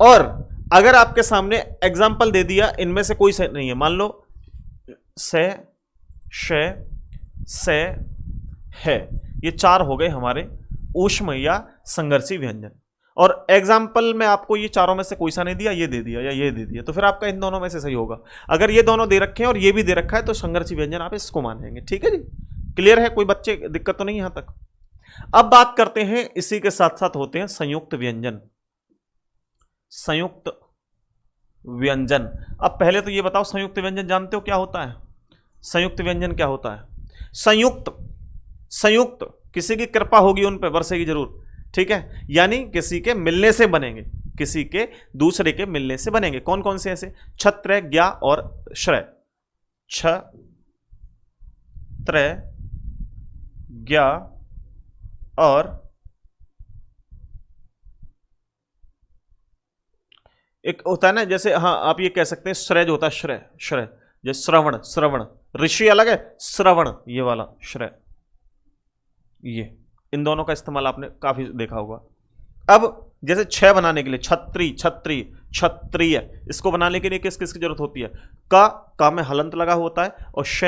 और अगर आपके सामने एग्जाम्पल दे दिया इनमें से कोई से नहीं है, मान लो से, से है, ये 4 हो गए हमारे ऊष्म या संघर्षी व्यंजन। और एग्जाम्पल में आपको ये चारों में से कोई सा नहीं दिया, ये दे दिया या ये दे दिया, तो फिर आपका इन दोनों में से सही होगा। अगर ये दोनों दे रखे हैं और ये भी दे रखा है तो संघर्षी व्यंजन आप इसको मानेंगे। ठीक है जी, क्लियर है? कोई बच्चे दिक्कत तो नहीं यहां तक? अब बात करते हैं, इसी के साथ साथ होते हैं संयुक्त व्यंजन। संयुक्त व्यंजन। अब पहले तो ये बताओ संयुक्त व्यंजन जानते हो क्या होता है? संयुक्त व्यंजन क्या होता है? संयुक्त, संयुक्त किसी की कृपा होगी उन पर, बरसेगी जरूर, ठीक है, यानी किसी के मिलने से बनेंगे, किसी के दूसरे के मिलने से बनेंगे। कौन कौन से ऐसे? छत्र, ज्ञा और श्रय। छत्र, ज्ञा और एक होता है ना, जैसे हाँ आप ये कह सकते हैं श्रय जो होता है, श्रय, श्रय जैसे श्रवण, श्रवण, ऋषि अलग है, श्रवण ये वाला श्रय, ये इन दोनों का इस्तेमाल आपने काफी देखा होगा। अब जैसे छह बनाने के लिए छत्री, छत्री, क्षत्रिय, इसको बनाने के लिए किस किस की जरूरत होती है? का में हलंत लगा होता है, और श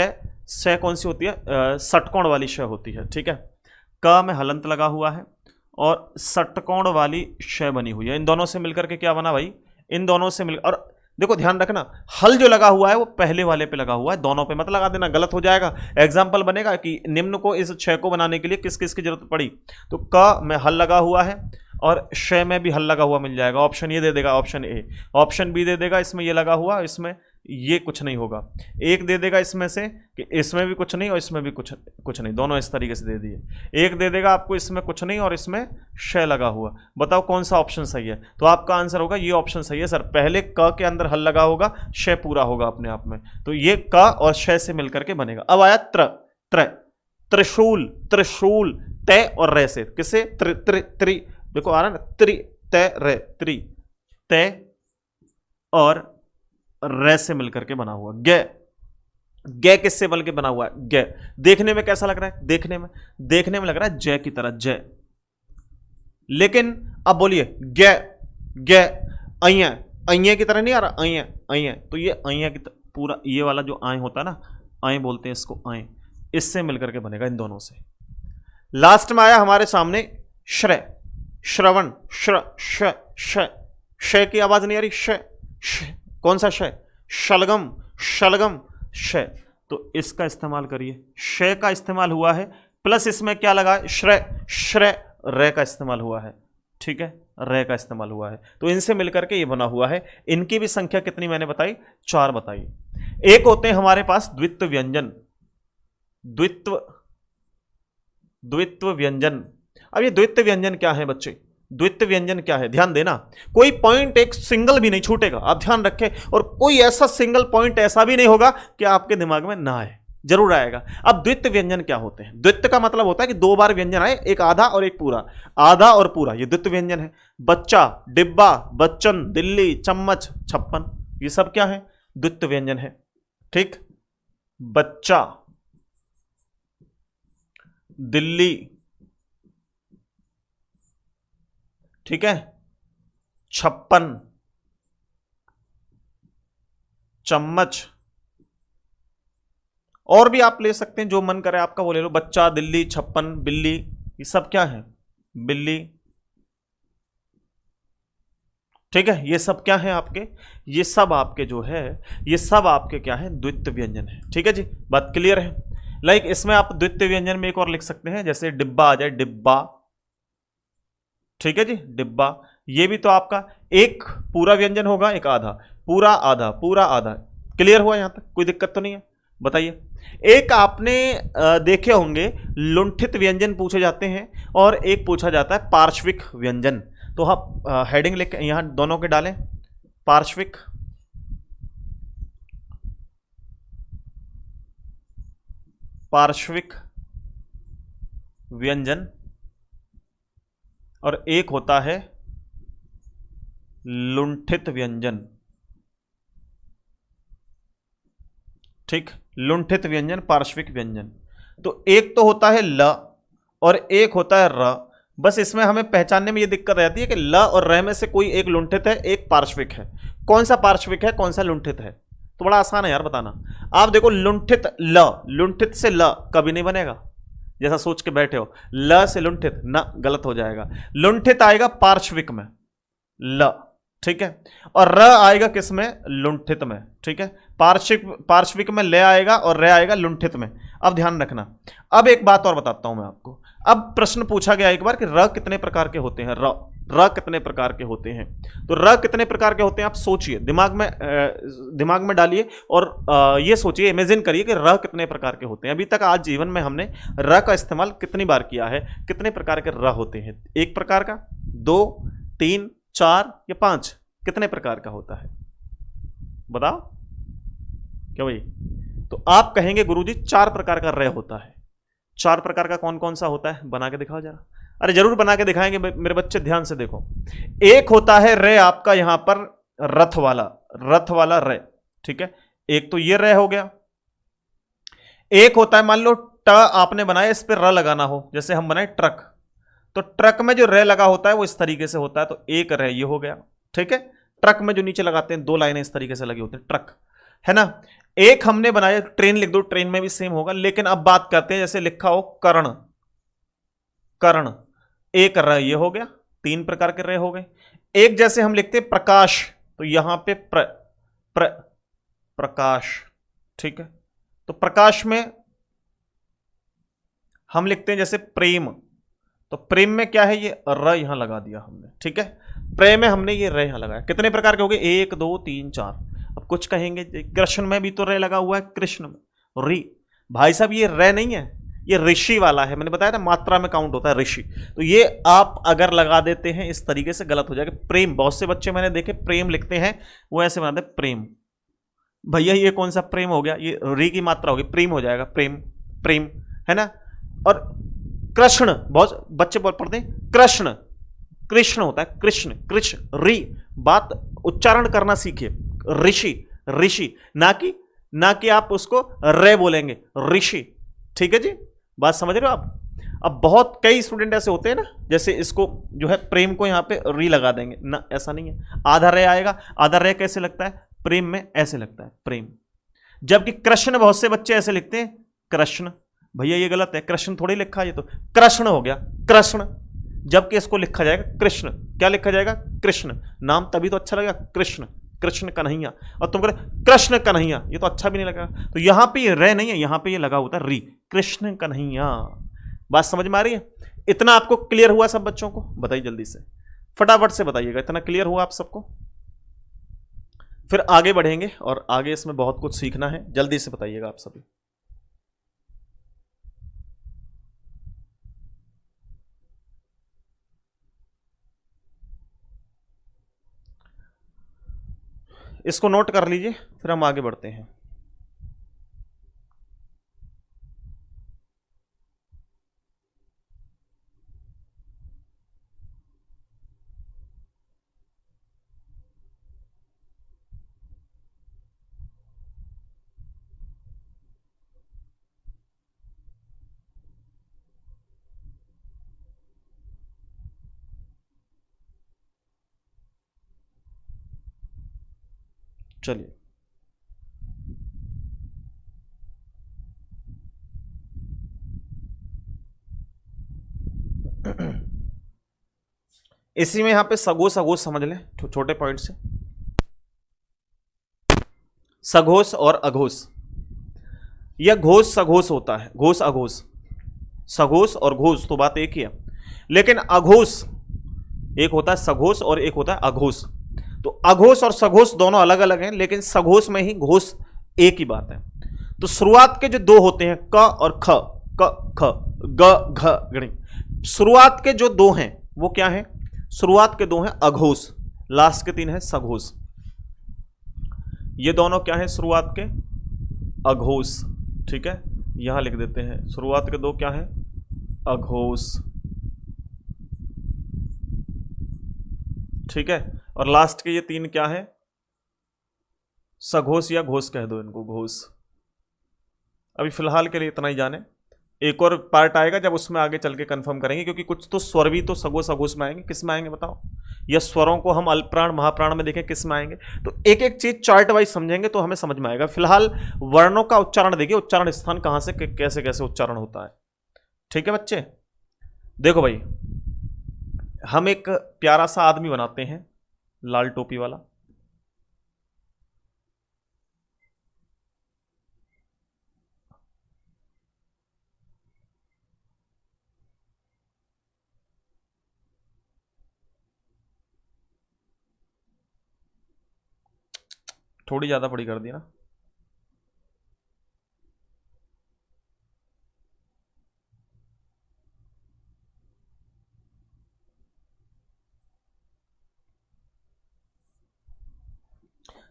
कौन सी होती है? षटकोण वाली श होती है, ठीक है। क में हलंत लगा हुआ है और षटकोण वाली श बनी हुई है। इन दोनों से मिलकर के क्या बना भाई? इन दोनों से मिलकर, और देखो ध्यान रखना, हल जो लगा हुआ है वो पहले वाले पे लगा हुआ है, दोनों पे मत लगा देना, गलत हो जाएगा। एग्जाम्पल बनेगा कि निम्न को, इस छह को बनाने के लिए किस किस की जरूरत पड़ी, तो क में हल लगा हुआ है और श में भी हल लगा हुआ मिल जाएगा। ऑप्शन ये दे देगा, ऑप्शन ए। ऑप्शन बी दे देगा, इसमें ये लगा हुआ, इसमें ये कुछ नहीं होगा। एक दे देगा इसमें से कि इसमें भी कुछ नहीं और इसमें भी कुछ नहीं, दोनों इस तरीके से दे दिए। एक दे देगा आपको इसमें कुछ नहीं और इसमें श लगा हुआ। बताओ कौन सा ऑप्शन सही है? तो आपका आंसर होगा ये ऑप्शन सही है सर, पहले क के अंदर हल लगा होगा, श पूरा होगा अपने आप में, तो ये क और श से मिलकर के बनेगा। अब आया त्र, त्रिशूल, त्रिशूल तय और रे से, किसे? त्रि, देखो आ रहा ना, त्रि तय रे, त्रि तय और रे से मिलकर के बना हुआ। गे किससे बल के बना हुआ है? गे। देखने में कैसा लग रहा है? देखने में लग रहा है जय की तरह, जय। लेकिन अब बोलिए गे अइया की तरह नहीं आ रहा, अइया, तो ये अइया की पूरा, ये वाला जो आय होता है ना, आय बोलते हैं इसको, आय, इससे मिलकर के बनेगा इन दोनों से। लास्ट में आया हमारे सामने श्रय, श्रवण, श की आवाज नहीं आ रही, श कौन सा श? शलगम, शलगम, श। तो इसका इस्तेमाल करिए, श का इस्तेमाल हुआ है, प्लस इसमें क्या लगा? श्रय, श्रय, रे का इस्तेमाल हुआ है, ठीक है, रे का इस्तेमाल हुआ है। तो इनसे मिलकर के ये बना हुआ है। इनकी भी संख्या कितनी मैंने बताई? 4 बताई। एक होते हैं हमारे पास द्वित्व व्यंजन, द्वित्व व्यंजन। अब ये द्वित्व व्यंजन क्या है बच्चे? द्वित्व व्यंजन क्या है? ध्यान देना, कोई पॉइंट एक सिंगल भी नहीं छूटेगा, आप ध्यान रखें, और कोई ऐसा सिंगल पॉइंट ऐसा भी नहीं होगा कि आपके दिमाग में ना आए, जरूर आएगा। अब द्वित्व व्यंजन क्या होते हैं? द्वित्व का मतलब होता है कि 2 बार व्यंजन आए, एक आधा और एक पूरा, आधा और पूरा, ये द्वित्व व्यंजन है। बच्चा, डिब्बा, बच्चन, दिल्ली, चम्मच, छप्पन, ये सब क्या है? द्वित्व व्यंजन है, ठीक। बच्चा, दिल्ली, ठीक है, छप्पन, चम्मच, और भी आप ले सकते हैं, जो मन करे आपका वो ले लो। बच्चा, दिल्ली, छप्पन, बिल्ली, ये सब क्या है? बिल्ली, ठीक है, ये सब क्या है आपके? ये सब आपके जो है, ये सब आपके क्या है? द्वित्व व्यंजन है, ठीक है जी, बात क्लियर है। लाइक इसमें आप द्वित्व व्यंजन में एक और लिख सकते हैं, जैसे डिब्बा आ जाए, डिब्बा, ठीक है जी, डिब्बा। ये भी तो आपका एक पूरा व्यंजन होगा, एक आधा, पूरा आधा, पूरा आधा। क्लियर हुआ यहां तक? कोई दिक्कत तो नहीं है? बताइए। एक आपने देखे होंगे लुंठित व्यंजन पूछे जाते हैं और एक पूछा जाता है पार्श्विक व्यंजन। तो आप हेडिंग लिख यहां दोनों के डालें, पार्श्विक, पार्श्विक व्यंजन, और एक होता है लुंठित व्यंजन, ठीक, लुंठित व्यंजन, पार्श्विक व्यंजन। तो एक तो होता है ल और एक होता है र। बस इसमें हमें पहचानने में ये दिक्कत रहती है कि ल और र में से कोई एक लुंठित है, एक पार्श्विक है। कौन सा पार्श्विक है, कौन सा लुंठित है? तो बड़ा आसान है यार बताना। आप देखो लुंठित ल, लुंठित से ल कभी नहीं बनेगा, जैसा सोच के बैठे हो। ल से लुंठित ना, गलत हो जाएगा। लुंठित आएगा पार्श्विक में, ल, ठीक है, और र आएगा किस में? लुंठित में, ठीक है। पार्श्विक में ले आएगा और रे आएगा लुंठित में। अब ध्यान रखना, अब एक बात और बताता हूं मैं आपको। अब प्रश्न पूछा गया एक बार कि र कितने प्रकार के होते हैं, र कितने प्रकार के होते हैं। तो र कितने प्रकार के होते हैं आप सोचिए, दिमाग में डालिए और ये सोचिए, इमेजिन करिए कि र कितने प्रकार के होते हैं। अभी तक आज जीवन में हमने र का इस्तेमाल कितनी बार किया है, कितने प्रकार के र होते हैं? एक प्रकार का, दो, तीन, चार या पांच? कितने प्रकार का होता है बताओ क्या भाई? तो आप कहेंगे गुरुजी चार प्रकार का र होता है। चार प्रकार का कौन कौन सा होता है, बना के दिखाओ जरा। अरे जरूर बना के दिखाएंगे मेरे बच्चे, ध्यान से देखो। एक होता है रे आपका यहां पर रथ वाला रे, ठीक है। एक तो ये रे हो गया। एक होता है, मान लो ट आपने बनाया, इस पर र लगाना हो, जैसे हम बनाए ट्रक, तो ट्रक में जो रे लगा होता है वो इस तरीके से होता है, तो एक रे ये हो गया, ठीक है। ट्रक में जो नीचे लगाते हैं दो लाइनें इस तरीके से लगी होती है, ट्रक, है ना। एक हमने बनाया ट्रेन, लिख दो, ट्रेन में भी सेम होगा, लेकिन अब बात करते हैं जैसे लिखा हो कर्ण, कर्ण, एक र ये हो गया, तीन प्रकार के रे हो गए। एक जैसे हम लिखते हैं प्रकाश, तो यहां पे प्रकाश, ठीक है। तो प्रकाश में हम लिखते हैं जैसे प्रेम, तो प्रेम में क्या है, ये र यहां लगा दिया हमने, ठीक है। प्रेम में हमने ये र यहां लगाया। कितने प्रकार के हो गए, एक, दो, तीन, चार। अब कुछ कहेंगे कृष्ण में भी तो रे लगा हुआ है, कृष्ण में री, भाई साहब ये रे नहीं है, ये ऋषि वाला है, मैंने बताया ना मात्रा में काउंट होता है ऋषि। तो ये आप अगर लगा देते हैं इस तरीके से गलत हो जाएगा। प्रेम, बहुत से बच्चे मैंने देखे प्रेम लिखते हैं, वो ऐसे बनाते हैं प्रेम। भैया ये कौन सा प्रेम हो गया, ये री की मात्रा होगी, प्रेम हो जाएगा, प्रेम, प्रेम, है ना। और कृष्ण, बहुत बच्चे बोल पढ़ते हैं कृष्ण, कृष्ण होता है कृष्ण, कृष्ण री, बात उच्चारण करना सीखिए, ऋषि, ऋषि, ना कि आप उसको रे बोलेंगे, ऋषि, ठीक है जी, बात समझ रहे हो आप। अब बहुत कई स्टूडेंट ऐसे होते हैं ना, जैसे इसको जो है प्रेम को यहां पे री लगा देंगे ना, ऐसा नहीं है, आधा रे आएगा। आधा रे कैसे लगता है, प्रेम में ऐसे लगता है प्रेम, जबकि कृष्ण बहुत से बच्चे ऐसे लिखते हैं कृष्ण, भैया ये गलत है, कृष्ण थोड़ी लिखा, ये तो कृष्ण हो गया, कृष्ण, जबकि इसको लिखा जाएगा कृष्ण। क्या लिखा जाएगा, कृष्ण, नाम तभी तो अच्छा लगेगा, कृष्ण, कृष्ण कन्हैया। और तुम कह कृष्ण कन्हैया, ये तो अच्छा भी नहीं लगा। तो यहां पे ये रे नहीं है, यहां पे ये लगा होता है री, कृष्ण कन्हैया। बात समझ में आ रही है? इतना आपको क्लियर हुआ सब बच्चों को? बताइए जल्दी से, फटाफट से बताइएगा, इतना क्लियर हुआ आप सबको? फिर आगे बढ़ेंगे और आगे इसमें बहुत कुछ सीखना है, जल्दी से बताइएगा आप सभी। इसको नोट कर लीजिए, फिर हम आगे बढ़ते हैं। चलिए, इसी में यहां पे सगोस अघोष समझ लें छोटे पॉइंट से। सघोष और अघोष, यह घोष सघोष होता है, घोष अघोष, सघोष और घोष तो बात एक ही है, लेकिन अघोष एक होता है सघोष और एक होता है अघोष। तो अघोष और सघोष दोनों अलग अलग हैं, लेकिन सघोष में ही घोष एक ही बात है। तो शुरुआत के जो दो होते हैं क और ख, क ख ग घ गणी, शुरुआत के जो दो हैं वो क्या हैं, शुरुआत के दो हैं अघोष, लास्ट के तीन हैं सघोष। ये दोनों क्या हैं, शुरुआत के अघोष, ठीक है, यहां लिख देते हैं शुरुआत के दो क्या हैं, अघोष, ठीक है। और लास्ट के ये तीन क्या है, सघोष या घोष कह दो इनको, घोष। अभी फिलहाल के लिए इतना ही जाने, एक और पार्ट आएगा जब उसमें आगे चल के कंफर्म करेंगे, क्योंकि कुछ तो स्वर भी तो सघोष अघोष में आएंगे। किस में आएंगे बताओ, या स्वरों को हम अल्पप्राण महाप्राण में देखें किस में आएंगे। तो एक एक चीज चार्ट वाइज समझेंगे तो हमें समझ में आएगा। फिलहाल वर्णों का उच्चारण देखिए, उच्चारण स्थान कहां से कैसे कैसे उच्चारण होता है, ठीक है बच्चे। देखो भाई, हम एक प्यारा सा आदमी बनाते हैं, लाल टोपी वाला, थोड़ी ज्यादा बड़ी कर दी ना।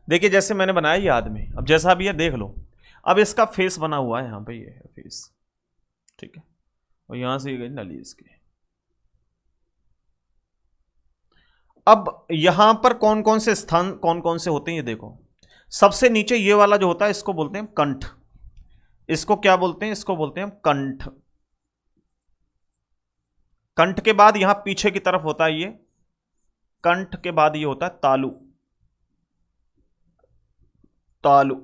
देखिए जैसे मैंने बनाया ये आदमी, अब जैसा भी है देख लो। अब इसका फेस बना हुआ है, यहां पे ये है फेस, ठीक है, और यहां से ये गई नली इसकी। अब यहां पर कौन कौन से स्थान कौन कौन से होते हैं ये देखो। सबसे नीचे ये वाला जो होता है इसको बोलते हैं कंठ। इसको क्या बोलते हैं? इसको बोलते हैं कंठ। कंठ के बाद यहां पीछे की तरफ होता है ये, कंठ के बाद ये होता है तालु। तालु।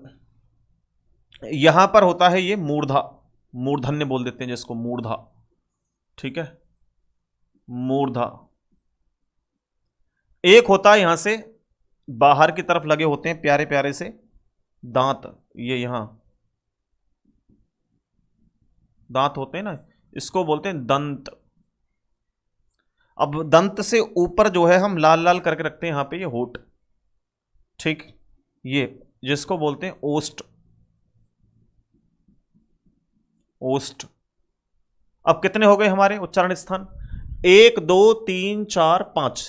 यहां पर होता है ये मूर्धा, मूर्धन्य बोल देते हैं जिसको, मूर्धा, ठीक है, मूर्धा। एक होता है यहां से बाहर की तरफ लगे होते हैं प्यारे प्यारे से दांत, ये यहां दांत होते हैं ना, इसको बोलते हैं दंत। अब दंत से ऊपर जो है हम लाल लाल करके रखते हैं यहां पे ये होठ, ठीक, ये जिसको बोलते हैं ओष्ठ। ओष्ठ। अब कितने हो गए हमारे उच्चारण स्थान? 1 2 3 4 5,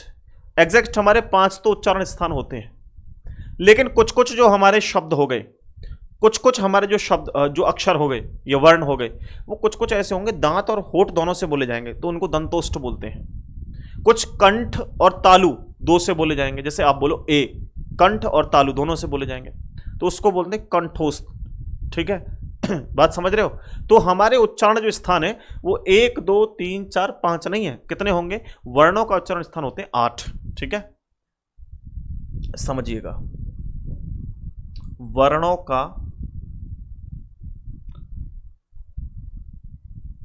एग्जैक्ट हमारे 5 तो उच्चारण स्थान होते हैं। लेकिन कुछ कुछ जो हमारे शब्द हो गए, कुछ कुछ हमारे जो शब्द जो अक्षर हो गए या वर्ण हो गए, वो कुछ कुछ ऐसे होंगे दांत और होठ दोनों से बोले जाएंगे तो उनको दंतोष्ठ बोलते हैं। कुछ कंठ और तालु दो से बोले जाएंगे, जैसे आप बोलो ए, कंठ और तालु दोनों से बोले जाएंगे तो उसको बोलते हैं कंठोस्थ, ठीक है। बात समझ रहे हो? तो हमारे उच्चारण जो स्थान है वो 1 2 3 4 5 नहीं है, कितने होंगे? वर्णों का उच्चारण स्थान होते हैं 8, ठीक है, समझिएगा। वर्णों का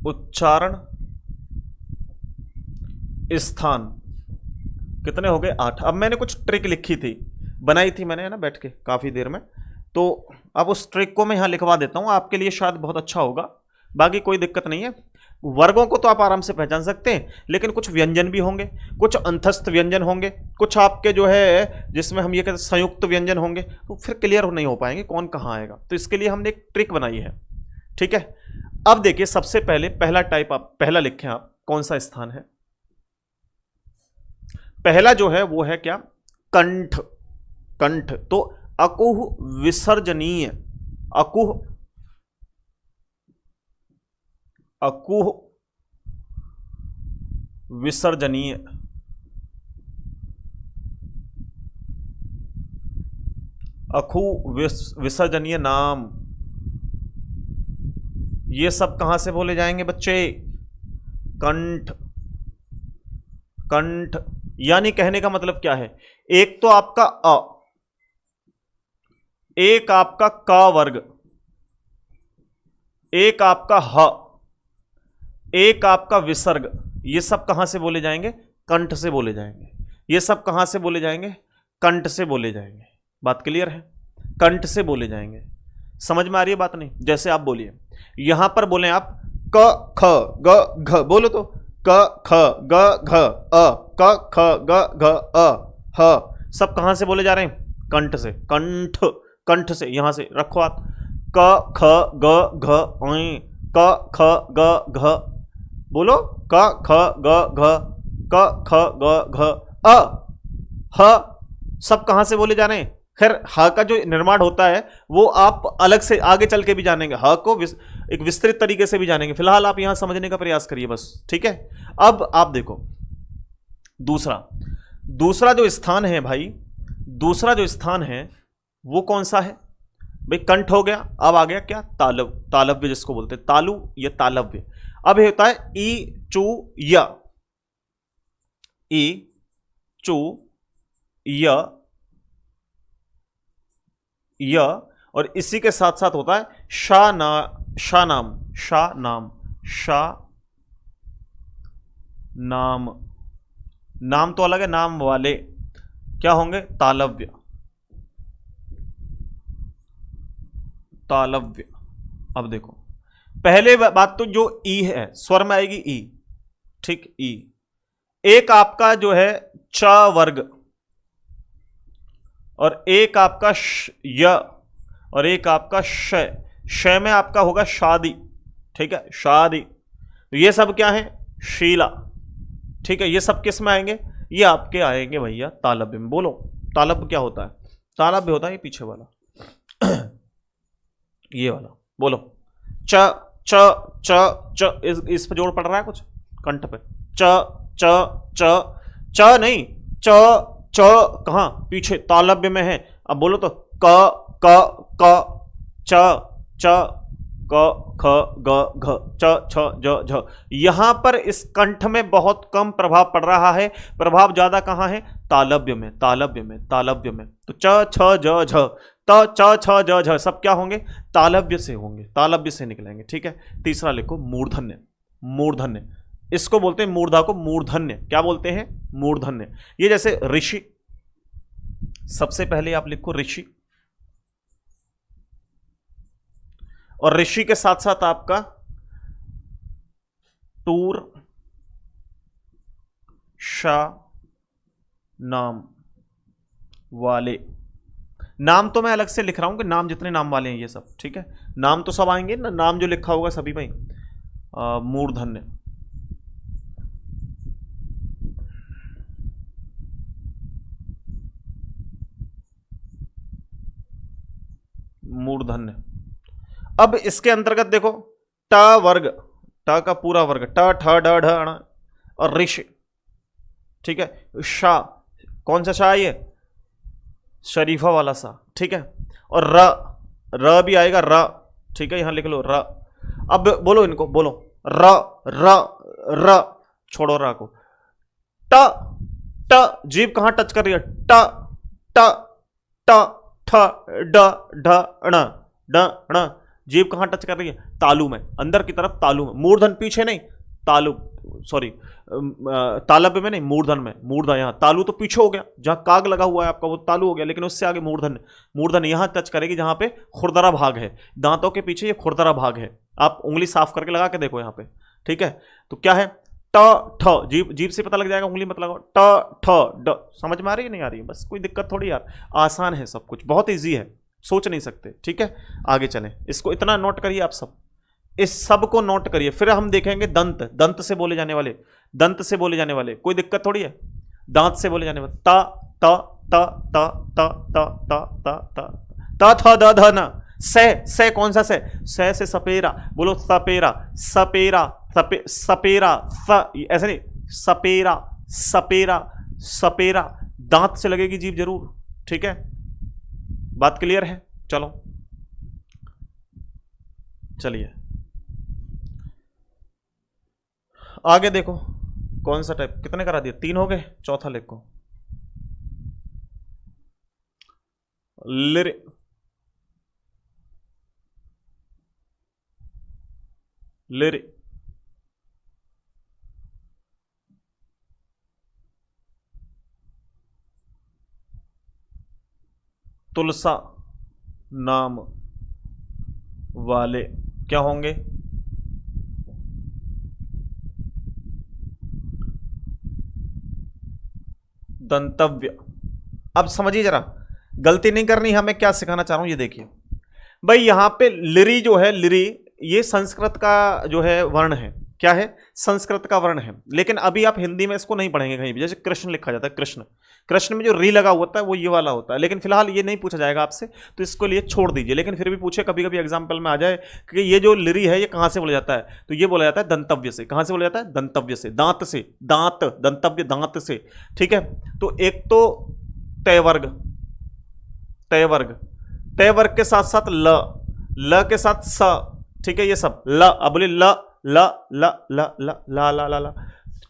उच्चारण स्थान कितने हो गए? 8। अब मैंने कुछ ट्रिक लिखी थी, बनाई थी मैंने, है ना, बैठ के काफी देर में, तो अब उस ट्रिक को मैं यहां लिखवा देता हूं, आपके लिए शायद बहुत अच्छा होगा। बाकी कोई दिक्कत नहीं है, वर्गों को तो आप आराम से पहचान सकते हैं, लेकिन कुछ व्यंजन भी होंगे, कुछ अंतस्थ व्यंजन होंगे, कुछ आपके जो है जिसमें हम ये कहते हैं संयुक्त व्यंजन होंगे, तो फिर क्लियर नहीं हो पाएंगे कौन कहां आएगा। तो इसके लिए हमने एक ट्रिक बनाई है, ठीक है। अब देखिए सबसे पहले पहला टाइप आप पहला लिखें, आप कौन सा स्थान है? पहला जो है वो है क्या? कंठ। कंठ। तो अकुह विसर्जनीय, अकुह, अकुह विसर्जनीय, अखु विसर्जनीय नाम, ये सब कहां से बोले जाएंगे बच्चे? कंठ। कंठ यानी कहने का मतलब क्या है? एक तो आपका अ, एक आपका क वर्ग, एक आपका ह, एक आपका विसर्ग, ये सब कहां से बोले जाएंगे? कंठ से बोले जाएंगे। ये सब कहां से बोले जाएंगे? कंठ से बोले जाएंगे। बात क्लियर है? कंठ से बोले जाएंगे। समझ में आ रही है बात? नहीं? जैसे आप बोलिए, यहां पर बोले आप क ख ग घ, बोलो तो क ख ग घ अ, क ख ग घ अ, ह, सब कहां से बोले जा रहे हैं? कंठ से। कंठ, कंठ से, यहां से रखो आप, क ख ग घ ऐ, क ख ग घ, बोलो क ख ग घ, क ख ग घ अ, ह, सब कहां से बोले जा रहे हैं? खैर ह का जो निर्माण होता है वो आप अलग से आगे चल के भी जानेंगे, ह को एक विस्तृत तरीके से भी जानेंगे, फिलहाल आप यहां समझने का प्रयास करिए बस, ठीक है। अब आप देखो दूसरा, दूसरा जो स्थान है भाई, दूसरा जो स्थान है वो कौन सा है भाई? कंठ हो गया, अब आ गया क्या? तालव, तालव्य जिसको बोलते हैं, तालु या तालव्य। अब होता है ई चू य, ई चू य, य, और इसी के साथ साथ होता है शा ना, शा नाम, शा नाम, शा नाम, नाम तो अलग है, नाम वाले क्या होंगे? तालव्य, तालव्य। अब देखो पहले बात तो जो ई है स्वर में आएगी ई, ठीक, ई। एक आपका जो है च वर्ग, और एक आपका य और एक आपका श। श में आपका होगा शादी, ठीक है, शादी। तो ये सब क्या है? शीला, ठीक है। ये सब किस में आएंगे? ये आपके आएंगे भैया तालव्य में। बोलो तालव्य क्या होता है? तालव्य होता है ये पीछे वाला ये वाला। बोलो च च च च। इस पे जोड़ पड़ रहा है कुछ कंठ पे? च च च च नहीं, च च कहां? पीछे तालव्य में है। अब बोलो तो क क क च च क ख ग घ च छ ज झ। यहां पर इस कंठ में बहुत कम प्रभाव पड़ रहा है। प्रभाव ज्यादा कहां है? तालव्य में, तालव्य में, तालव्य में। तो च छ ज झ, त च छ ज झ सब क्या होंगे? तालव्य से होंगे, तालव्य से निकलेंगे, ठीक है। तीसरा लिखो मूर्धन्य। मूर्धन्य इसको बोलते हैं, मूर्धा को मूर्धन्य क्या बोलते हैं? मूर्धन्य। ये जैसे ऋषि, सबसे पहले आप लिखो ऋषि, और ऋषि के साथ साथ आपका टूर शा नाम वाले। नाम तो मैं अलग से लिख रहा हूं कि नाम जितने नाम वाले हैं ये सब, ठीक है। नाम तो सब आएंगे ना, नाम जो लिखा होगा सभी भाई मूर्धन्य। मूर्धन्य। अब इसके अंतर्गत देखो ट वर्ग, ट का पूरा वर्ग, ट ठ ड ढ ण और ऋष, ठीक है। शा, कौन सा शा? ये शरीफा वाला सा, ठीक है। और र, र भी आएगा, र, ठीक है, यहां लिख लो र। अब बोलो इनको, बोलो र र र, छोड़ो र को। ट ट, जीभ कहां टच कर रही है? ट ट ट ठ ड ढ ण ड ण। जीभ कहां टच कर रही है? तालु में, अंदर की तरफ तालु में। मूर्धन पीछे नहीं, तालु, सॉरी तालव्य में नहीं, मूर्धन में। मूर्धा यहां, तालु तो पीछे हो गया, जहां काग लगा हुआ है आपका वो तालु हो गया, लेकिन उससे आगे मूर्धन। मूर्धन यहां टच करेगी जहां पे खुरदरा भाग है, दांतों के पीछे ये खुरदरा भाग है। आप उंगली साफ करके लगा के देखो यहां पे, ठीक है। तो क्या है? ट ठ, जीभ, जीभ से पता लग जाएगा, उंगली मत लगाओ। ट ठ ड, समझ में आ रही है नहीं आ रही है? बस कोई दिक्कत थोड़ी यार, आसान है सब कुछ, बहुत ईजी है, सोच नहीं सकते, ठीक है। आगे चलें, इसको इतना नोट करिए आप सब, इस सब को नोट करिए। फिर हम देखेंगे दंत, दंत से बोले जाने वाले, दंत से बोले जाने वाले, कोई दिक्कत थोड़ी है। दांत से बोले जाने वाले ता ता ता ता ता ता ता ता ता ता था द ध न। से कौन सा से सपेरा। बोलो सपेरा, सपेरा, सपेरा, ऐसे नहीं, सपेरा, सपेरा, सपेरा। दांत से लगेगी जीभ जरूर, ठीक है। बात क्लियर है? चलो चलिए आगे देखो, कौन सा टाइप, कितने करा दिए? 3 हो गए, चौथा लिखो लिर। लिर, तुलसा नाम वाले क्या होंगे? दंतव्य। अब समझिए जरा, गलती नहीं करनी, हमें क्या सिखाना चाह रहा हूं ये देखिए भाई। यहां पे लिरी जो है, लिरी ये संस्कृत का जो है वर्ण है। क्या है? संस्कृत का वर्ण है। लेकिन अभी आप हिंदी में इसको नहीं पढ़ेंगे कहीं भी। जैसे कृष्ण लिखा जाता है, कृष्ण, कृष्ण में जो री लगा होता है वो ये वाला होता है। लेकिन फिलहाल ये नहीं पूछा जाएगा आपसे, तो इसको लिए छोड़ दीजिए। लेकिन फिर भी पूछे, कभी कभी एग्जाम्पल में आ जाए कि ये जो लिरी है ये कहां से बोला जाता है, तो ये बोला जाता है दंतव्य से। कहां से बोला जाता है? दंतव्य से, दांत से, दांत, दंतव्य दांत से, ठीक है। तो एक तो तय वर्ग, तय वर्ग, तय वर्ग के साथ साथ ल, ल के साथ स, ठीक है। ये सब ल, अब बोले ल ल ल ल ल ला ला ला ला।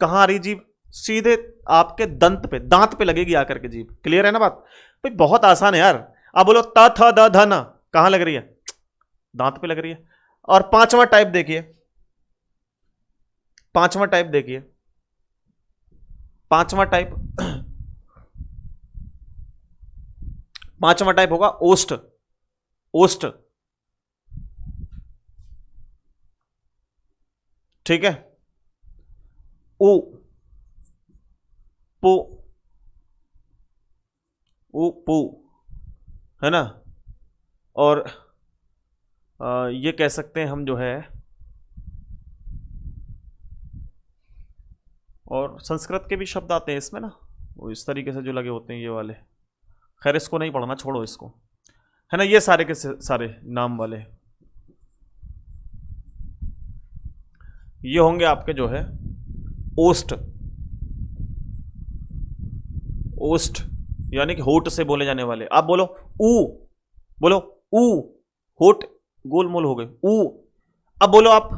कहां आ रही जीभ? सीधे आपके दंत पे, दांत पे लगेगी आकर के जीभ। क्लियर है ना बात भाई? बहुत आसान है यार। अब बोलो त थ द ध न, कहां लग रही है? दांत पे लग रही है। और पांचवा टाइप देखिए, पांचवा टाइप देखिए, पांचवा टाइप पांचवा टाइप होगा ओष्ठ, ओष्ठ, ठीक है। उ, पु, उ पु, है ना। और ये कह सकते हैं हम जो है, और संस्कृत के भी शब्द आते हैं इसमें ना, वो इस तरीके से जो लगे होते हैं ये वाले। खैर इसको नहीं पढ़ना, छोड़ो इसको, है ना। ये सारे के सारे नाम वाले ये होंगे आपके जो है ओस्ट। ओस्ट यानी कि होठ से बोले जाने वाले। आप बोलो ऊ, बोलो ऊ, होठ गोलमोल हो गए ऊ। अब बोलो आप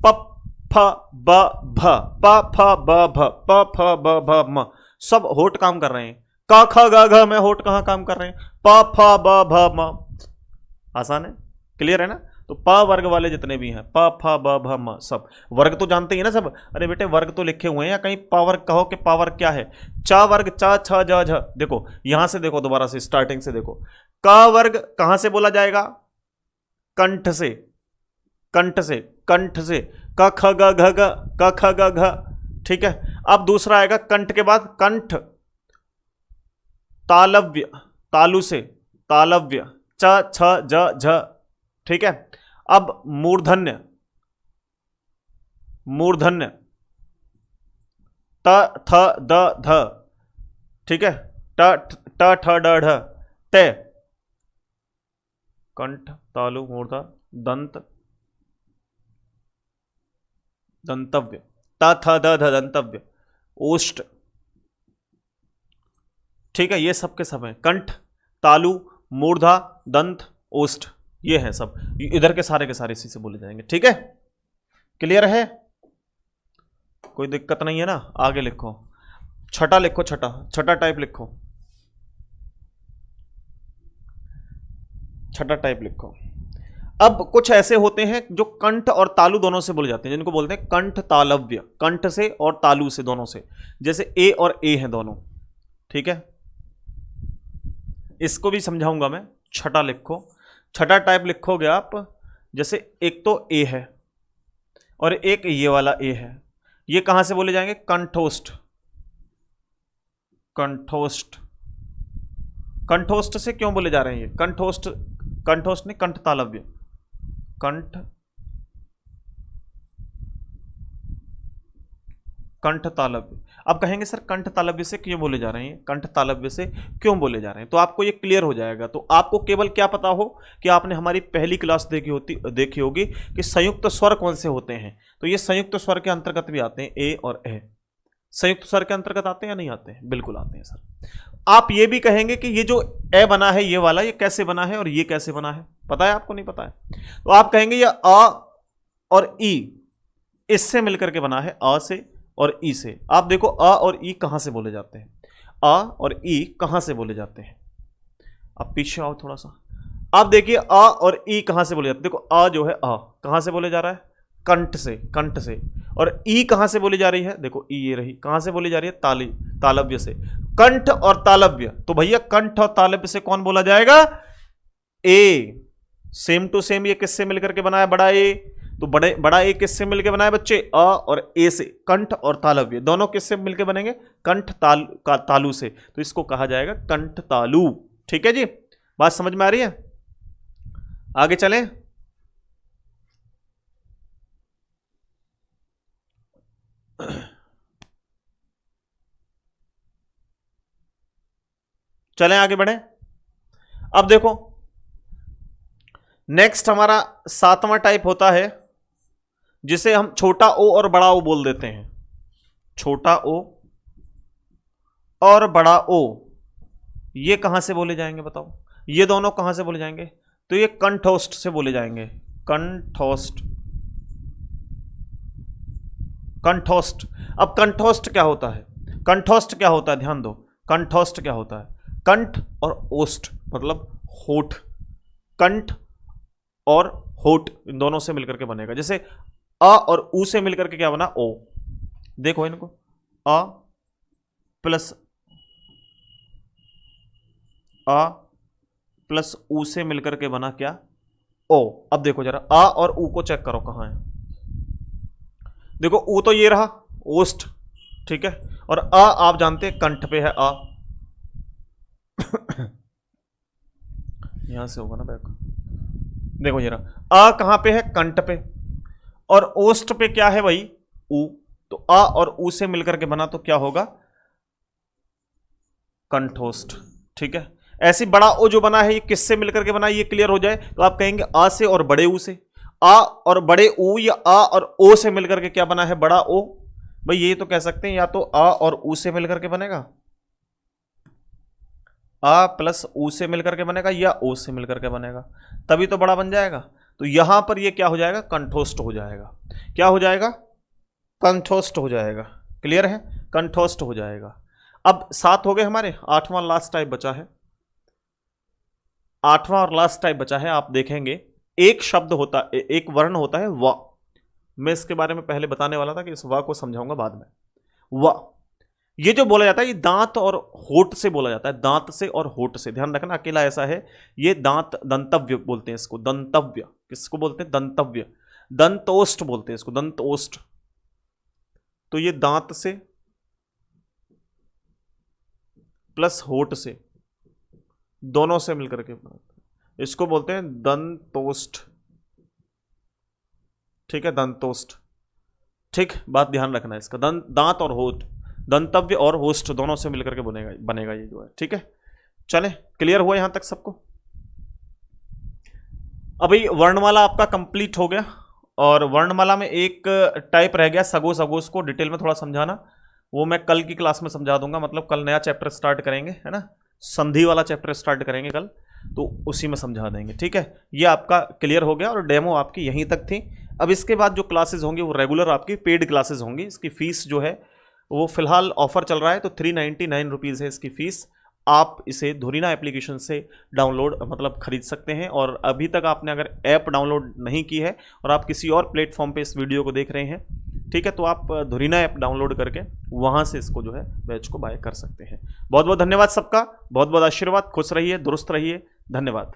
प फ ब भ, प फ ब भ, प फ ब भ म, सब होठ काम कर रहे हैं। क ख ग घ में होठ कहां काम कर रहे हैं? प फ ब भ म। आसान है, क्लियर है ना। तो प वर्ग वाले जितने भी हैं, प फ ब भ म, सब वर्ग तो जानते ही ना सब। अरे बेटे वर्ग तो लिखे हुए हैं, या कहीं पावर कहो कि पावर क्या है? च वर्ग च छ ज झ। देखो यहां से देखो, दोबारा से स्टार्टिंग से देखो। क वर्ग कहां से बोला जाएगा? कंठ से, कंठ से, कंठ से। क ख ग घ ग, क ख ग घ, ठीक है। अब दूसरा आएगा कंठ के बाद कंठ, तालव्य, तालु से, तालव्य, च छ ज झ, ठीक है। अब मूर्धन्य, मूर्धन्य, त थ द ध, ठीक है। ट ठ ड ढ, ते, कंठ, तालु, मूर्धा, दंत, दंतव्य, त थ द ध, दंतव्य, ओष्ठ, ठीक है। ये सब के सब हैं, कंठ, तालु, मूर्धा, दंत, ओष्ठ, ये हैं सब। इधर के सारे इसी से बोले जाएंगे, ठीक है। क्लियर है, कोई दिक्कत नहीं है ना। आगे लिखो, छठा लिखो, छठा, छठा टाइप लिखो, छठा टाइप लिखो। अब कुछ ऐसे होते हैं जो कंठ और तालु दोनों से बोले जाते हैं, जिनको बोलते हैं कंठ तालव्य, कंठ से और तालु से, दोनों से। जैसे ए और ए हैं दोनों, ठीक है। इसको भी समझाऊंगा मैं। छठा लिखो, छठा टाइप लिखोगे आप। जैसे एक तो ए है और एक ये वाला ए है, ये कहां से बोले जाएंगे? कंठोष्ठ, कंठोष्ठ। कंठोष्ठ से क्यों बोले जा रहे हैं ये? कंठोष्ठ, कंठोष्ठ नहीं, कंठ तालव्य, कंठ, कंठ तालव्य। अब कहेंगे सर कंठ तालव्य से क्यों बोले जा रहे हैं, कंठ तालव्य से क्यों बोले जा रहे हैं? तो आपको ये क्लियर हो जाएगा। तो आपको केवल क्या पता हो कि आपने हमारी पहली क्लास देखी होगी कि संयुक्त स्वर कौन से होते हैं। तो ये संयुक्त स्वर के अंतर्गत भी आते हैं, ए और ए संयुक्त स्वर के अंतर्गत आते हैं या नहीं आते हैं? बिल्कुल आते हैं सर। आप ये भी कहेंगे कि ये जो ए बना है ये वाला, ये कैसे बना है और ये कैसे बना है? पता है आपको? नहीं पता है तो आप कहेंगे ये अ और ई इससे मिलकर के बना है, अ से और ई से। आप देखो अ और ई कहां से बोले जाते हैं, अ और ई कहां से बोले जाते हैं? अब पीछे आओ थोड़ा सा, आप देखिए अ और ई कहां से बोले जाते हैं। देखो अ जो है, अ कहां से बोले जा रहा है? कंठ से, कंठ से। और ई कहां से बोली जा रही है? देखो ई ये रही, कहां से बोली जा रही है? तालव्य से। कंठ और तालव्य, तो भैया कंठ और तालव्य से कौन बोला जाएगा? ए। सेम टू सेम ये किससे मिलकर के बना है? बड़ा ए। तो बड़ा ए किससे मिलकर बना है बच्चे? अ और ए से। कंठ और तालव्य दोनों किससे मिलकर बनेंगे? कंठ तालु से। तो इसको कहा जाएगा कंठ तालु। ठीक है जी, बात समझ में आ रही है? आगे चलें। चलें आगे बढ़े। अब देखो नेक्स्ट हमारा 7वां टाइप होता है जिसे हम छोटा ओ और बड़ा ओ बोल देते हैं। छोटा ओ और बड़ा ओ ये कहां से बोले जाएंगे बताओ? ये दोनों कहां से बोले जाएंगे? तो ये कंठोष्ठ से बोले जाएंगे। कंठोष्ठ, कंठोष्ठ। अब कंठोष्ठ क्या होता है? कंठोष्ठ क्या होता है? ध्यान दो, कंठोष्ठ क्या होता है? कंठ और ओष्ठ मतलब होठ। कंठ और होठ इन दोनों से मिलकर के बनेगा। जैसे अ और उ से मिलकर के क्या बना? ओ। देखो इनको, अ प्लस उ से मिलकर के बना क्या? ओ। अब देखो जरा अ और उ को चेक करो कहां है। देखो उ तो ये रहा ओष्ठ, ठीक है। और अ आप जानते हैं कंठ पे है अ। यहां से होगा ना बैक। देखो जरा, अ कहां पे है? कंठ पे, और ओष्ठ पे क्या है भाई? ऊ। तो अ और ऊ से मिलकर के बना तो क्या होगा? कंठोष्ठ। ठीक है, ऐसे बड़ा ओ जो बना है ये किससे मिलकर के बना है? ये क्लियर हो जाए तो आप कहेंगे आ से और बड़े ऊ से। आ और बड़े ऊ या आ और ओ से मिलकर के क्या बना है? बड़ा ओ। भाई ये तो कह सकते हैं या तो आ और ऊ से मिलकर के बनेगा, आ प्लस ऊ से मिलकर के बनेगा, या ओ से मिलकर के बनेगा, तभी तो बड़ा बन जाएगा। तो यहां पर ये क्या हो जाएगा? कंठोष्ठ हो जाएगा। क्या हो जाएगा? कंठोष्ठ हो जाएगा। क्लियर है? कंठोष्ठ हो जाएगा। अब 7 हो गए हमारे, 8वां लास्ट टाइप बचा है। 8वां और लास्ट टाइप बचा है। आप देखेंगे एक शब्द होता, एक वर्ण होता है व। मैं इसके बारे में पहले बताने वाला था कि इस व को समझाऊंगा बाद में। व ये जो बोला जाता है ये दांत और होठ से बोला जाता है, दांत से और होठ से। ध्यान रखना, अकेला ऐसा है ये दांत, दंतव्य बोलते हैं इसको, दंतव्य। किसको बोलते हैं? दंतव्य। दंतोष्ठ बोलते हैं इसको, दंतोष्ठ। तो ये दांत से प्लस होठ से, दोनों से मिलकर के इसको बोलते हैं दंतोष्ठ। ठीक है, दंतोष्ठ। ठीक, बात ध्यान रखना है इसका, दांत और होठ, दंतव्य और होष्ठ दोनों से मिलकर के बनेगा ये जो है। ठीक है, चले, क्लियर हुआ यहां तक सबको? अभी वर्णमाला आपका कंप्लीट हो गया, और वर्णमाला में एक टाइप रह गया सगोस। सगोस को डिटेल में थोड़ा समझाना, वो मैं कल की क्लास में समझा दूंगा। मतलब कल नया चैप्टर स्टार्ट करेंगे, है ना, संधि वाला चैप्टर स्टार्ट करेंगे कल, तो उसी में समझा देंगे। ठीक है, ये आपका क्लियर हो गया, और डेमो आपकी यहीं तक थी। अब इसके बाद जो क्लासेस होंगी वो रेगुलर आपकी पेड क्लासेस होंगी। इसकी फीस जो है वो फिलहाल ऑफर चल रहा है, तो 399 रुपीज़ है इसकी फीस। आप इसे धुरीना एप्लीकेशन से डाउनलोड मतलब खरीद सकते हैं। और अभी तक आपने अगर ऐप डाउनलोड नहीं की है और आप किसी और प्लेटफॉर्म पे इस वीडियो को देख रहे हैं, ठीक है, तो आप धुरीना ऐप डाउनलोड करके वहाँ से इसको जो है बैच को बाय कर सकते हैं। बहुत बहुत धन्यवाद सबका, बहुत बहुत आशीर्वाद। खुश रहिए, दुरुस्त रहिए, धन्यवाद।